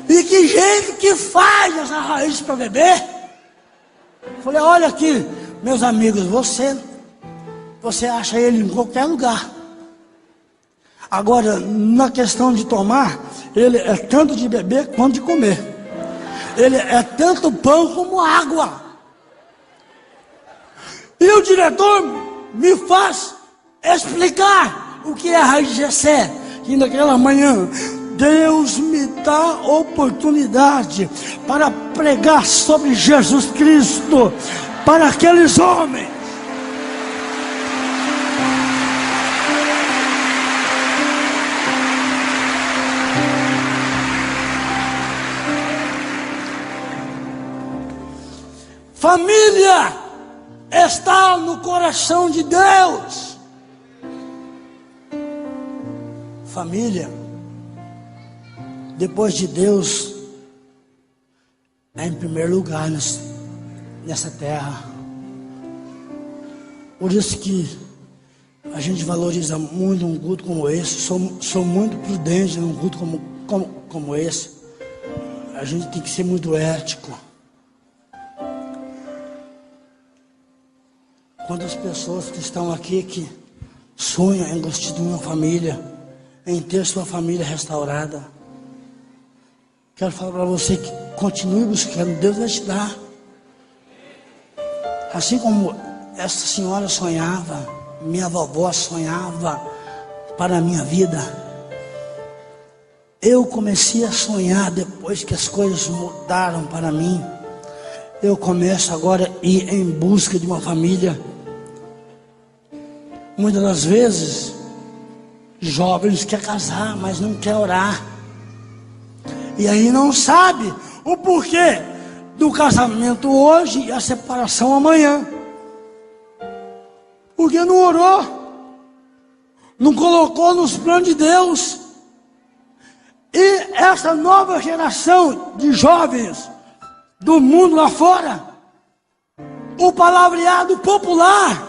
E que jeito que faz essa raiz para beber? Falei: olha aqui, meus amigos, você acha ele em qualquer lugar. Agora, na questão de tomar, ele é tanto de beber quanto de comer. Ele é tanto pão como água. E o diretor me faz explicar o que é a raiz de Jessé. E naquela manhã, Deus me dá oportunidade para pregar sobre Jesus Cristo para aqueles homens. Família está no coração de Deus. Família, depois de Deus, é em primeiro lugar nessa terra. Por isso que a gente valoriza muito um culto como esse. Sou muito prudente num culto como esse. A gente tem que ser muito ético. Quantas pessoas que estão aqui que sonham em constituir uma família, em ter sua família restaurada. Quero falar para você que continue buscando, Deus vai te dar. Assim como essa senhora sonhava, minha vovó sonhava para a minha vida. Eu comecei a sonhar depois que as coisas mudaram para mim. Eu começo agora a ir em busca de uma família. Muitas das vezes, jovens querem casar, mas não quer orar. E aí não sabe o porquê do casamento hoje e a separação amanhã. Porque não orou, não colocou nos planos de Deus. E essa nova geração de jovens do mundo lá fora, o palavreado popular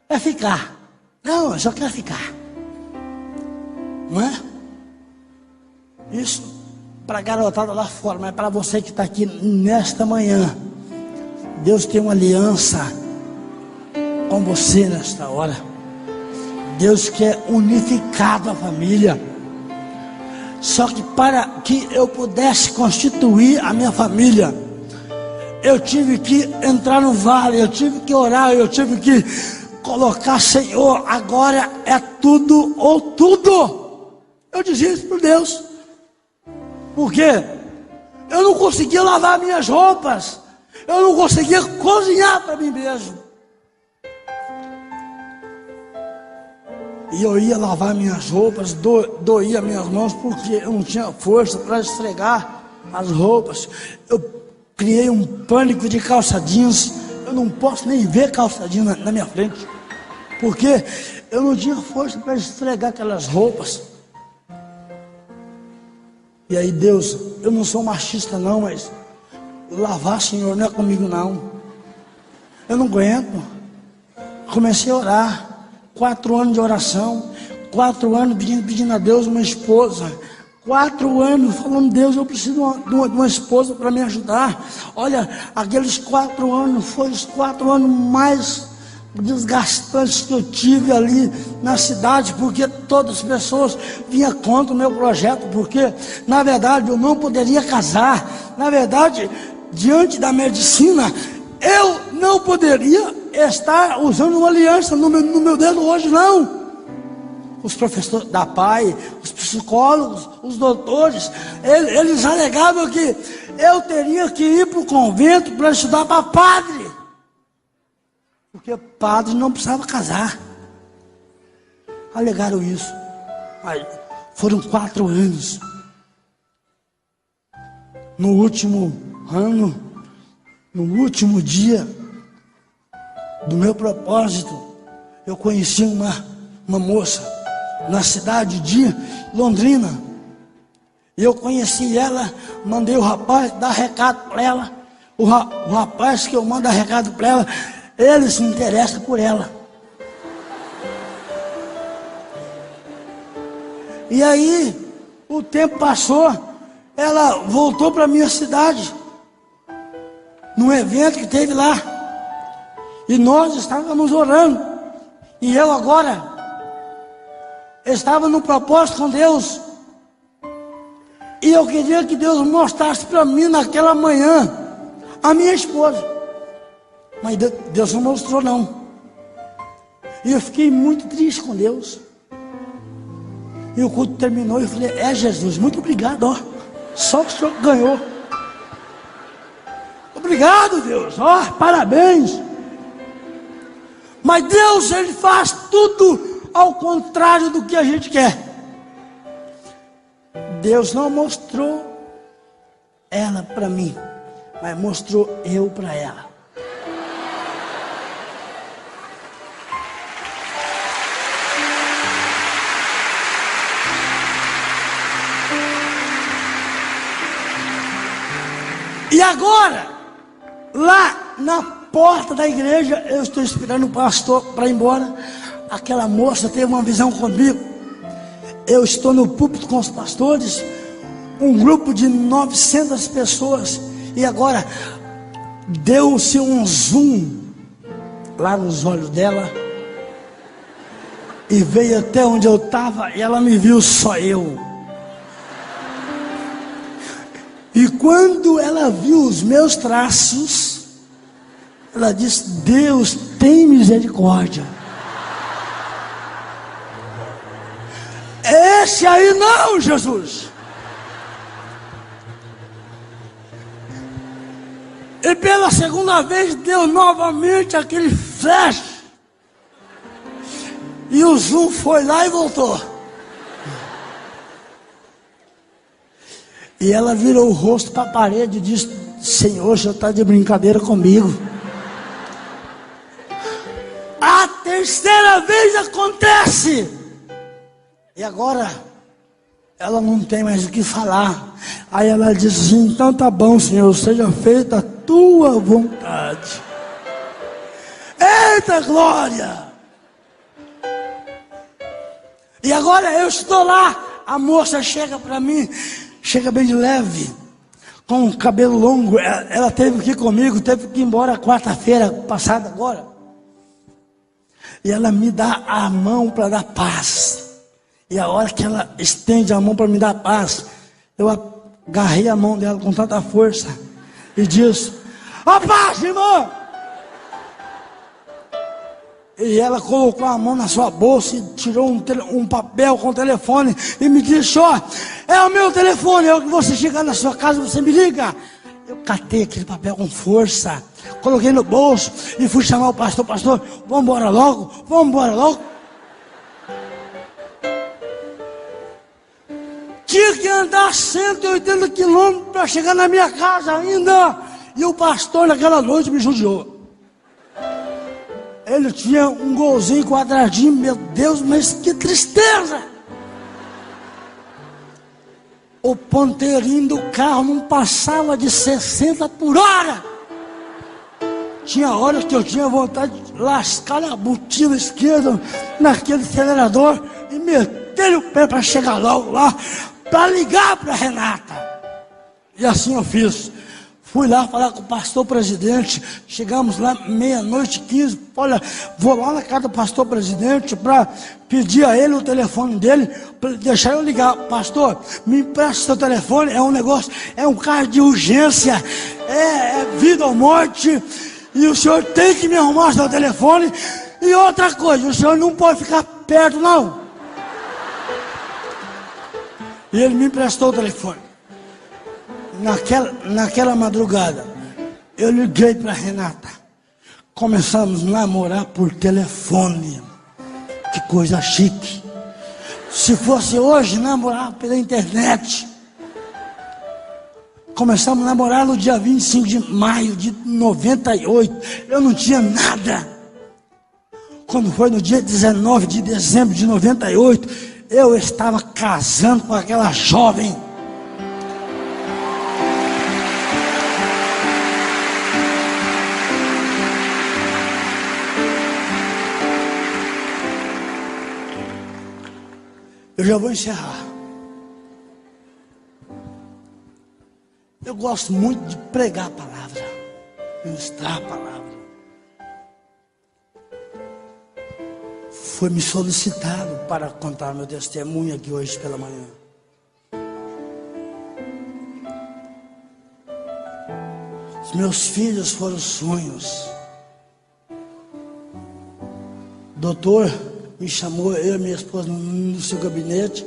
é ficar. Não, eu só quero ficar. Não é? Isso para a garotada lá fora, mas para você que está aqui nesta manhã, Deus tem uma aliança com você nesta hora. Deus quer unificar a família. Só que para que eu pudesse constituir a minha família, eu tive que entrar no vale, eu tive que orar, eu tive que colocar: Senhor, agora é tudo ou tudo. Eu dizia isso por Deus. Por quê? Eu não conseguia lavar minhas roupas, eu não conseguia cozinhar para mim mesmo. E eu ia lavar minhas roupas, doía minhas mãos, porque eu não tinha força para esfregar as roupas. Eu criei um pânico de calça jeans. Eu não posso nem ver calça jeans na minha frente, porque eu não tinha força para esfregar aquelas roupas. E aí, Deus, eu não sou machista não, mas lavar, Senhor, não é comigo não. Eu não aguento. Comecei a orar. 4 anos de oração, 4 anos pedindo a Deus uma esposa, 4 anos falando: Deus, eu preciso de uma esposa para me ajudar. Olha, aqueles 4 anos foram os 4 anos mais desgastantes que eu tive ali na cidade, porque todas as pessoas vinham contra o meu projeto, porque na verdade eu não poderia casar. Na verdade, diante da medicina, eu não poderia estar usando uma aliança no meu dedo hoje, não. Os professores da PAI, os psicólogos, os doutores, eles alegavam que eu teria que ir para o convento para estudar para padre, porque padre não precisava casar. Alegaram isso. Aí, foram 4 anos. No último ano, no último dia do meu propósito, eu conheci uma moça na cidade de Londrina. Eu conheci ela, mandei o rapaz dar recado para ela. O rapaz que eu mando dar recado para ela, ele se interessa por ela. E aí, o tempo passou, ela voltou para a minha cidade, num evento que teve lá. E nós estávamos orando. E eu agora estava no propósito com Deus. E eu queria que Deus mostrasse para mim naquela manhã a minha esposa. Mas Deus não mostrou não. E eu fiquei muito triste com Deus. E o culto terminou e eu falei: é, Jesus, muito obrigado, ó. Só que o Senhor ganhou. Obrigado, Deus, ó, parabéns. Mas Deus, Ele faz tudo ao contrário do que a gente quer. Deus não mostrou ela para mim, mas mostrou eu para ela. E agora, lá na porta da igreja, eu estou esperando o pastor para ir embora. Aquela moça teve uma visão comigo. Eu estou no púlpito com os pastores, um grupo de 900 pessoas, e agora deu-se um zoom lá nos olhos dela, e veio até onde eu estava, e ela me viu só eu. E quando ela viu os meus traços, ela disse: Deus tem misericórdia. Esse aí não, Jesus. E pela segunda vez deu novamente aquele flash. E o Zoom foi lá e voltou. E ela virou o rosto para a parede e disse: Senhor, o senhor está de brincadeira comigo. A terceira vez acontece. E agora ela não tem mais o que falar. Aí ela diz assim: então tá bom, Senhor, seja feita a tua vontade. Eita glória! E agora eu estou lá. A moça chega para mim, chega bem de leve, com o cabelo longo. Ela teve que ir comigo, teve que ir embora quarta-feira passada agora. E ela me dá a mão para dar paz. E a hora que ela estende a mão para me dar paz, eu agarrei a mão dela com tanta força e disse: a paz, irmã! E ela colocou a mão na sua bolsa e tirou um papel com o telefone e me disse: ó, é o meu telefone, é o que você chegar na sua casa, você me liga. Eu catei aquele papel com força, coloquei no bolso e fui chamar o pastor: pastor, vamos embora logo, vamos embora logo. Tinha que andar 180 quilômetros para chegar na minha casa ainda. E o pastor naquela noite me judiou. Ele tinha um golzinho quadradinho, meu Deus, mas que tristeza! O ponteirinho do carro não passava de 60 por hora. Tinha horas que eu tinha vontade de lascar a botina esquerda naquele acelerador e meter o pé para chegar logo lá, para ligar para Renata. E assim eu fiz. Fui lá falar com o pastor presidente. Chegamos lá 00:15. Olha, vou lá na casa do pastor presidente para pedir a ele o telefone dele, para deixar eu ligar. Pastor, me empresta o seu telefone. É um negócio, é um caso de urgência, é vida ou morte, e o senhor tem que me arrumar o seu telefone. E outra coisa, o senhor não pode ficar perto não. E ele me emprestou o telefone. Naquela madrugada, eu liguei para Renata. Começamos a namorar por telefone. Que coisa chique. Se fosse hoje, namorar pela internet. Começamos a namorar no dia 25 de maio de 98. Eu não tinha nada. Quando foi no dia 19 de dezembro de 98, eu estava casando com aquela jovem. Eu já vou encerrar. Eu gosto muito de pregar a palavra, ministrar a palavra. Foi me solicitado para contar meu testemunho aqui hoje pela manhã. Os meus filhos foram sonhos. Doutor me chamou, eu e minha esposa, no seu gabinete,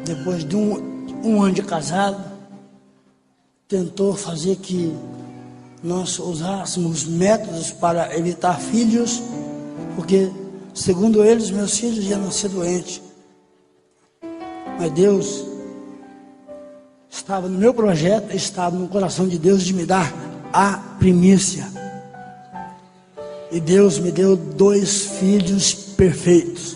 depois de um ano de casado, tentou fazer que nós usássemos métodos para evitar filhos, porque, segundo eles, meus filhos iam nascer doentes. Mas Deus estava no meu projeto, estava no coração de Deus de me dar a primícia. E Deus me deu 2 filhos perfeitos.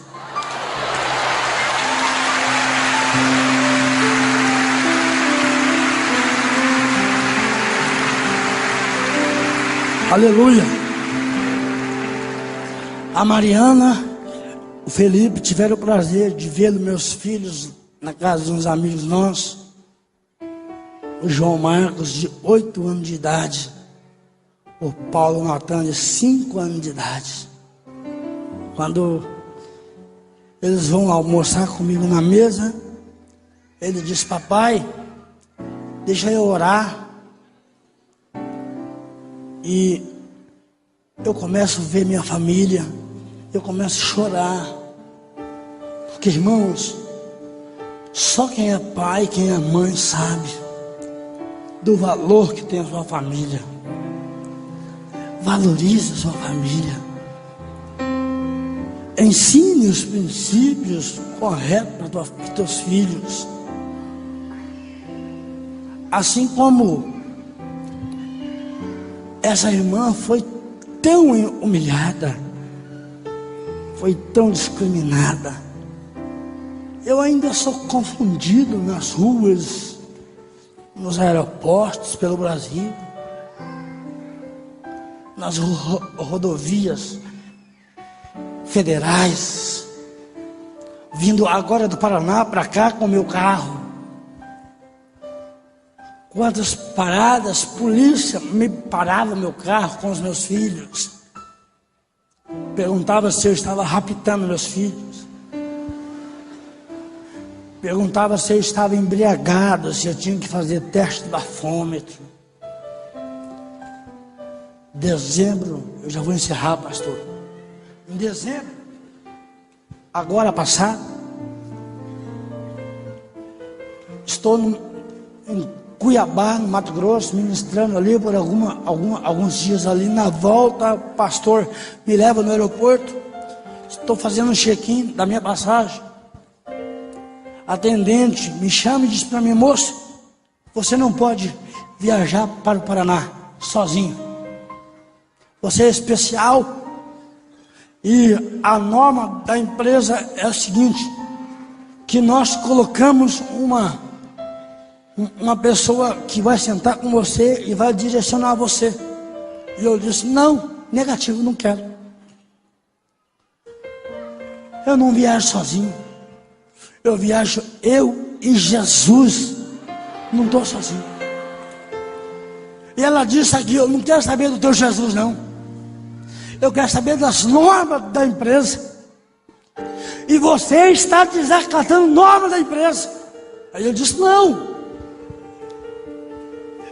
Aleluia. A Mariana, o Felipe tiveram o prazer de ver meus filhos na casa de uns amigos nossos. O João Marcos, de 8 anos de idade. O Paulo Natan, de 5 anos de idade. Quando eles vão almoçar comigo na mesa, ele diz: papai, deixa eu orar. E eu começo a ver minha família, eu começo a chorar. Porque, irmãos, só quem é pai, quem é mãe sabe do valor que tem a sua família. Valorize a sua família. ensine os princípios corretos para os teus filhos. Assim como essa irmã foi tão humilhada, foi tão discriminada. Eu ainda sou confundido nas ruas, nos aeroportos pelo Brasil, nas rodovias federais, vindo agora do Paraná para cá com meu carro. Quantas paradas, polícia me parava meu carro com os meus filhos. Perguntava se eu estava raptando meus filhos. Perguntava se eu estava embriagado, se eu tinha que fazer teste de bafômetro. Dezembro, eu já vou encerrar, pastor. Em dezembro, agora passado, estou em Cuiabá, no Mato Grosso, ministrando ali por alguns dias ali. Na volta, o pastor me leva no aeroporto. Estou fazendo um check-in da minha passagem. Atendente me chama e diz para mim: moço, você não pode viajar para o Paraná sozinho. Você é especial. E a norma da empresa é a seguinte: que nós colocamos uma pessoa que vai sentar com você e vai direcionar você. E eu disse: não, negativo, não quero. Eu não viajo sozinho. Eu viajo eu e Jesus. Não estou sozinho. E ela disse aqui: eu não quero saber do teu Jesus, não. Eu quero saber das normas da empresa. E você está desacatando normas da empresa. Aí eu disse: não.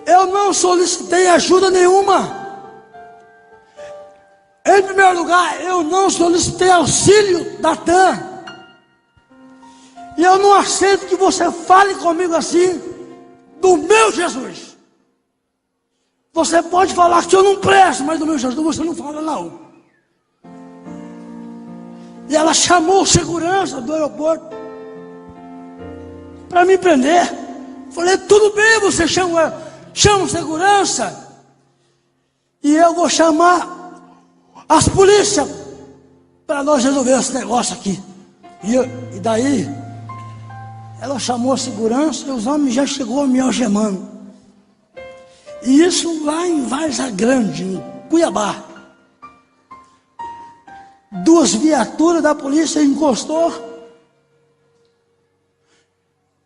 Eu não solicitei ajuda nenhuma. Em primeiro lugar, eu não solicitei auxílio da TAM. E eu não aceito que você fale comigo assim do meu Jesus. Você pode falar que eu não presto, mas do meu Jesus você não fala não. E ela chamou o segurança do aeroporto para me prender. Falei: tudo bem, você chama segurança e eu vou chamar as polícias para nós resolver esse negócio aqui. E daí ela chamou a segurança e os homens já chegou me algemando. E isso lá em Várzea Grande, em Cuiabá. 2 viaturas da polícia encostou.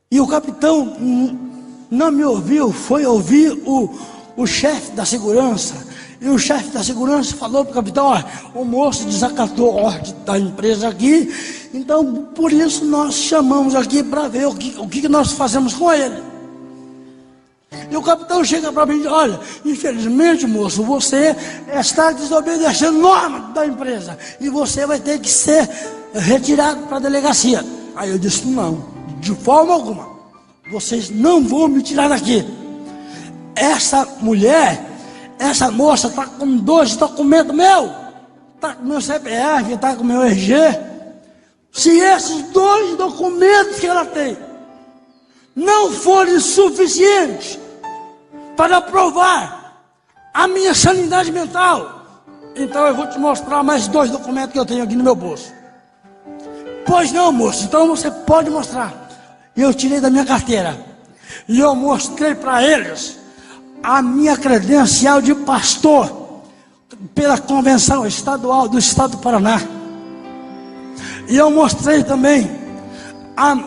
E o capitão não me ouviu, foi ouvir o chefe da segurança. E o chefe da segurança falou para o capitão: olha, o moço desacatou a ordem da empresa aqui, então por isso nós chamamos aqui para ver o que nós fazemos com ele. E o capitão chega para mim e diz: olha, infelizmente, moço, você está desobedecendo norma da empresa e você vai ter que ser retirado para a delegacia. Aí eu disse: não, de forma alguma, vocês não vão me tirar daqui. Essa mulher, essa moça está com 2 documentos meus, está com meu CPF, está com meu RG. Se esses 2 documentos que ela tem não forem suficientes para provar a minha sanidade mental, então eu vou te mostrar mais 2 documentos que eu tenho aqui no meu bolso. Pois não, moço, então você pode mostrar. E eu tirei da minha carteira e eu mostrei para eles a minha credencial de pastor pela convenção estadual do estado do Paraná. E eu mostrei também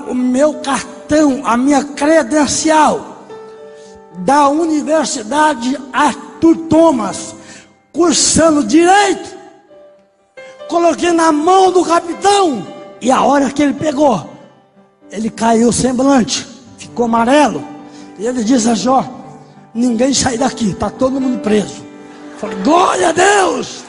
o meu cartão, a minha credencial da Universidade Arthur Thomas, cursando direito. Coloquei na mão do capitão e a hora que ele pegou, ele caiu semblante, ficou amarelo. E ele disse: assim, ó, ninguém sai daqui, está todo mundo preso. Eu falei: glória a Deus.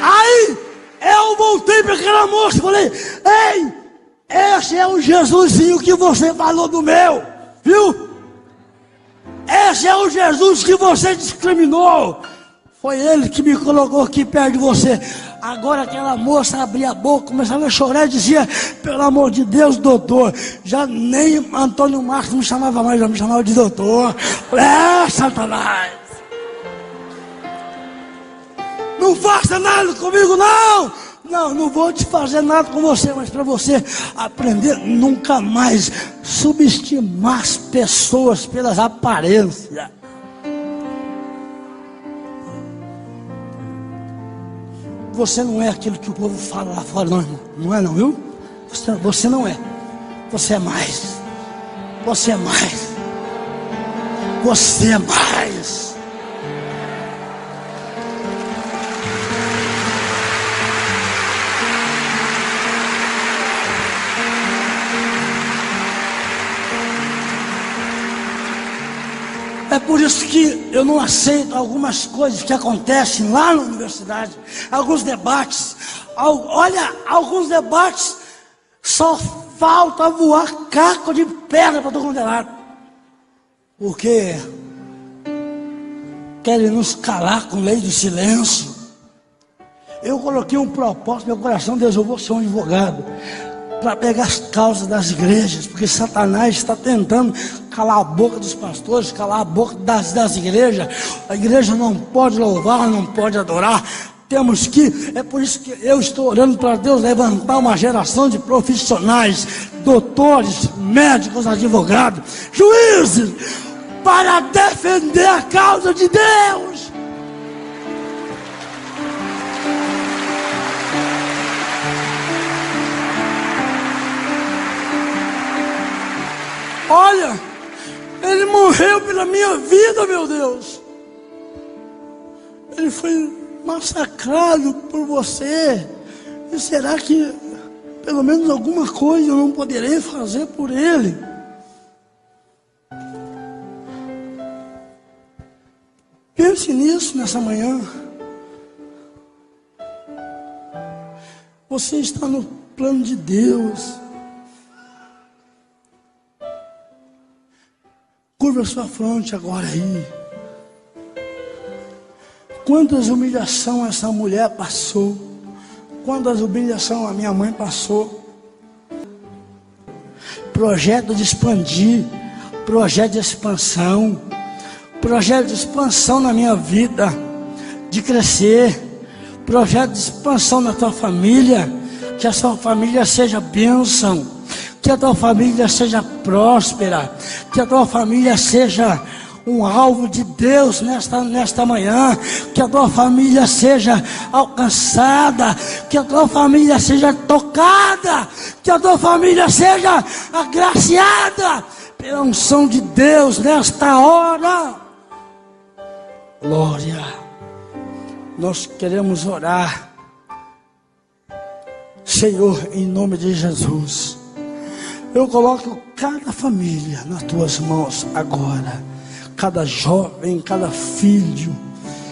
Aí eu voltei para aquela moça e falei: ei, esse é o Jesusinho que você falou do meu, viu? Esse é o Jesus que você discriminou. Foi ele que me colocou aqui perto de você. Agora aquela moça abria a boca, começava a chorar e dizia: pelo amor de Deus, doutor. Já nem Antônio Marcos me chamava mais, já me chamava de doutor. Satanás, não faça nada comigo, não. Não vou te fazer nada com você, mas para você aprender nunca mais subestimar as pessoas pelas aparências. Você não é aquilo que o povo fala lá fora, não, irmão. Não é não, viu? Você não é. Você é mais. Você é mais. Você é mais. É por isso que eu não aceito algumas coisas que acontecem lá na universidade. Alguns debates. Olha, alguns debates só falta voar caco de pedra para todo mundo lado. Porque querem nos calar com lei do silêncio. Eu coloquei um propósito no meu coração: Deus, eu vou ser um advogado para pegar as causas das igrejas, porque Satanás está tentando calar a boca dos pastores, calar a boca das igrejas. A igreja não pode louvar, não pode adorar. Temos que, é por isso que eu estou orando para Deus levantar uma geração de profissionais, doutores, médicos, advogados, juízes, para defender a causa de Deus. Olha, ele morreu pela minha vida, meu Deus. Ele foi massacrado por você. E será que pelo menos alguma coisa eu não poderei fazer por ele? Pense nisso nessa manhã. Você está no plano de Deus. Curva a sua fronte agora aí. Quantas humilhações essa mulher passou. Quantas humilhações a minha mãe passou. Projeto de expandir. Projeto de expansão. Projeto de expansão na minha vida. De crescer. Projeto de expansão na tua família. Que a sua família seja bênção. Que a tua família seja próspera. Que a tua família seja um alvo de Deus nesta manhã. Que a tua família seja alcançada. Que a tua família seja tocada. Que a tua família seja agraciada pela unção de Deus nesta hora. Glória. Nós queremos orar, Senhor, em nome de Jesus. Eu coloco cada família nas tuas mãos agora. Cada jovem, cada filho.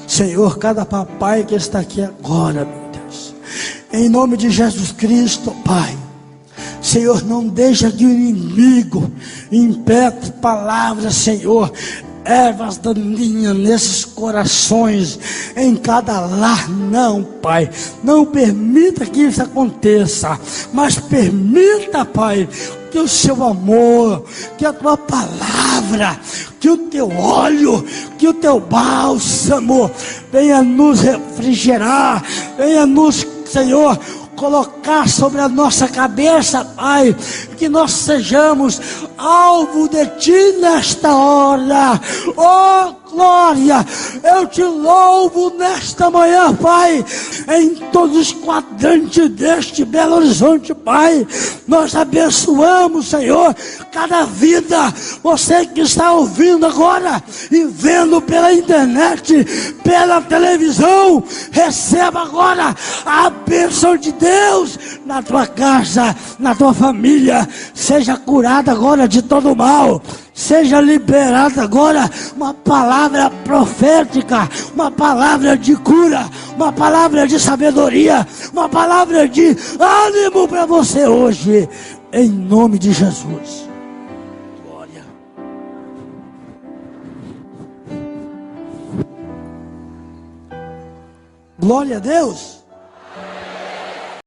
Senhor, cada papai que está aqui agora, meu Deus. Em nome de Jesus Cristo, Pai. Senhor, não deixa que o inimigo impetre palavras, Senhor, ervas daninhas nesses corações, em cada lar. Não, Pai, não permita que isso aconteça, mas permita, Pai, que o seu amor, que a tua palavra, que o teu óleo, que o teu bálsamo venha nos refrigerar, venha nos, Senhor, colocar sobre a nossa cabeça, Pai, que nós sejamos alvo de Ti nesta hora. Oh, glória, eu Te louvo nesta manhã, Pai, em todos os quadrantes deste Belo Horizonte, Pai. Nós abençoamos, Senhor, cada vida. Você que está ouvindo agora e vendo pela internet, pela televisão, receba agora a bênção de Deus na tua casa, na tua família. Seja curada agora de todo mal. Seja liberada agora uma palavra profética, uma palavra de cura, uma palavra de sabedoria, uma palavra de ânimo para você hoje, em nome de Jesus. Glória. Glória a Deus.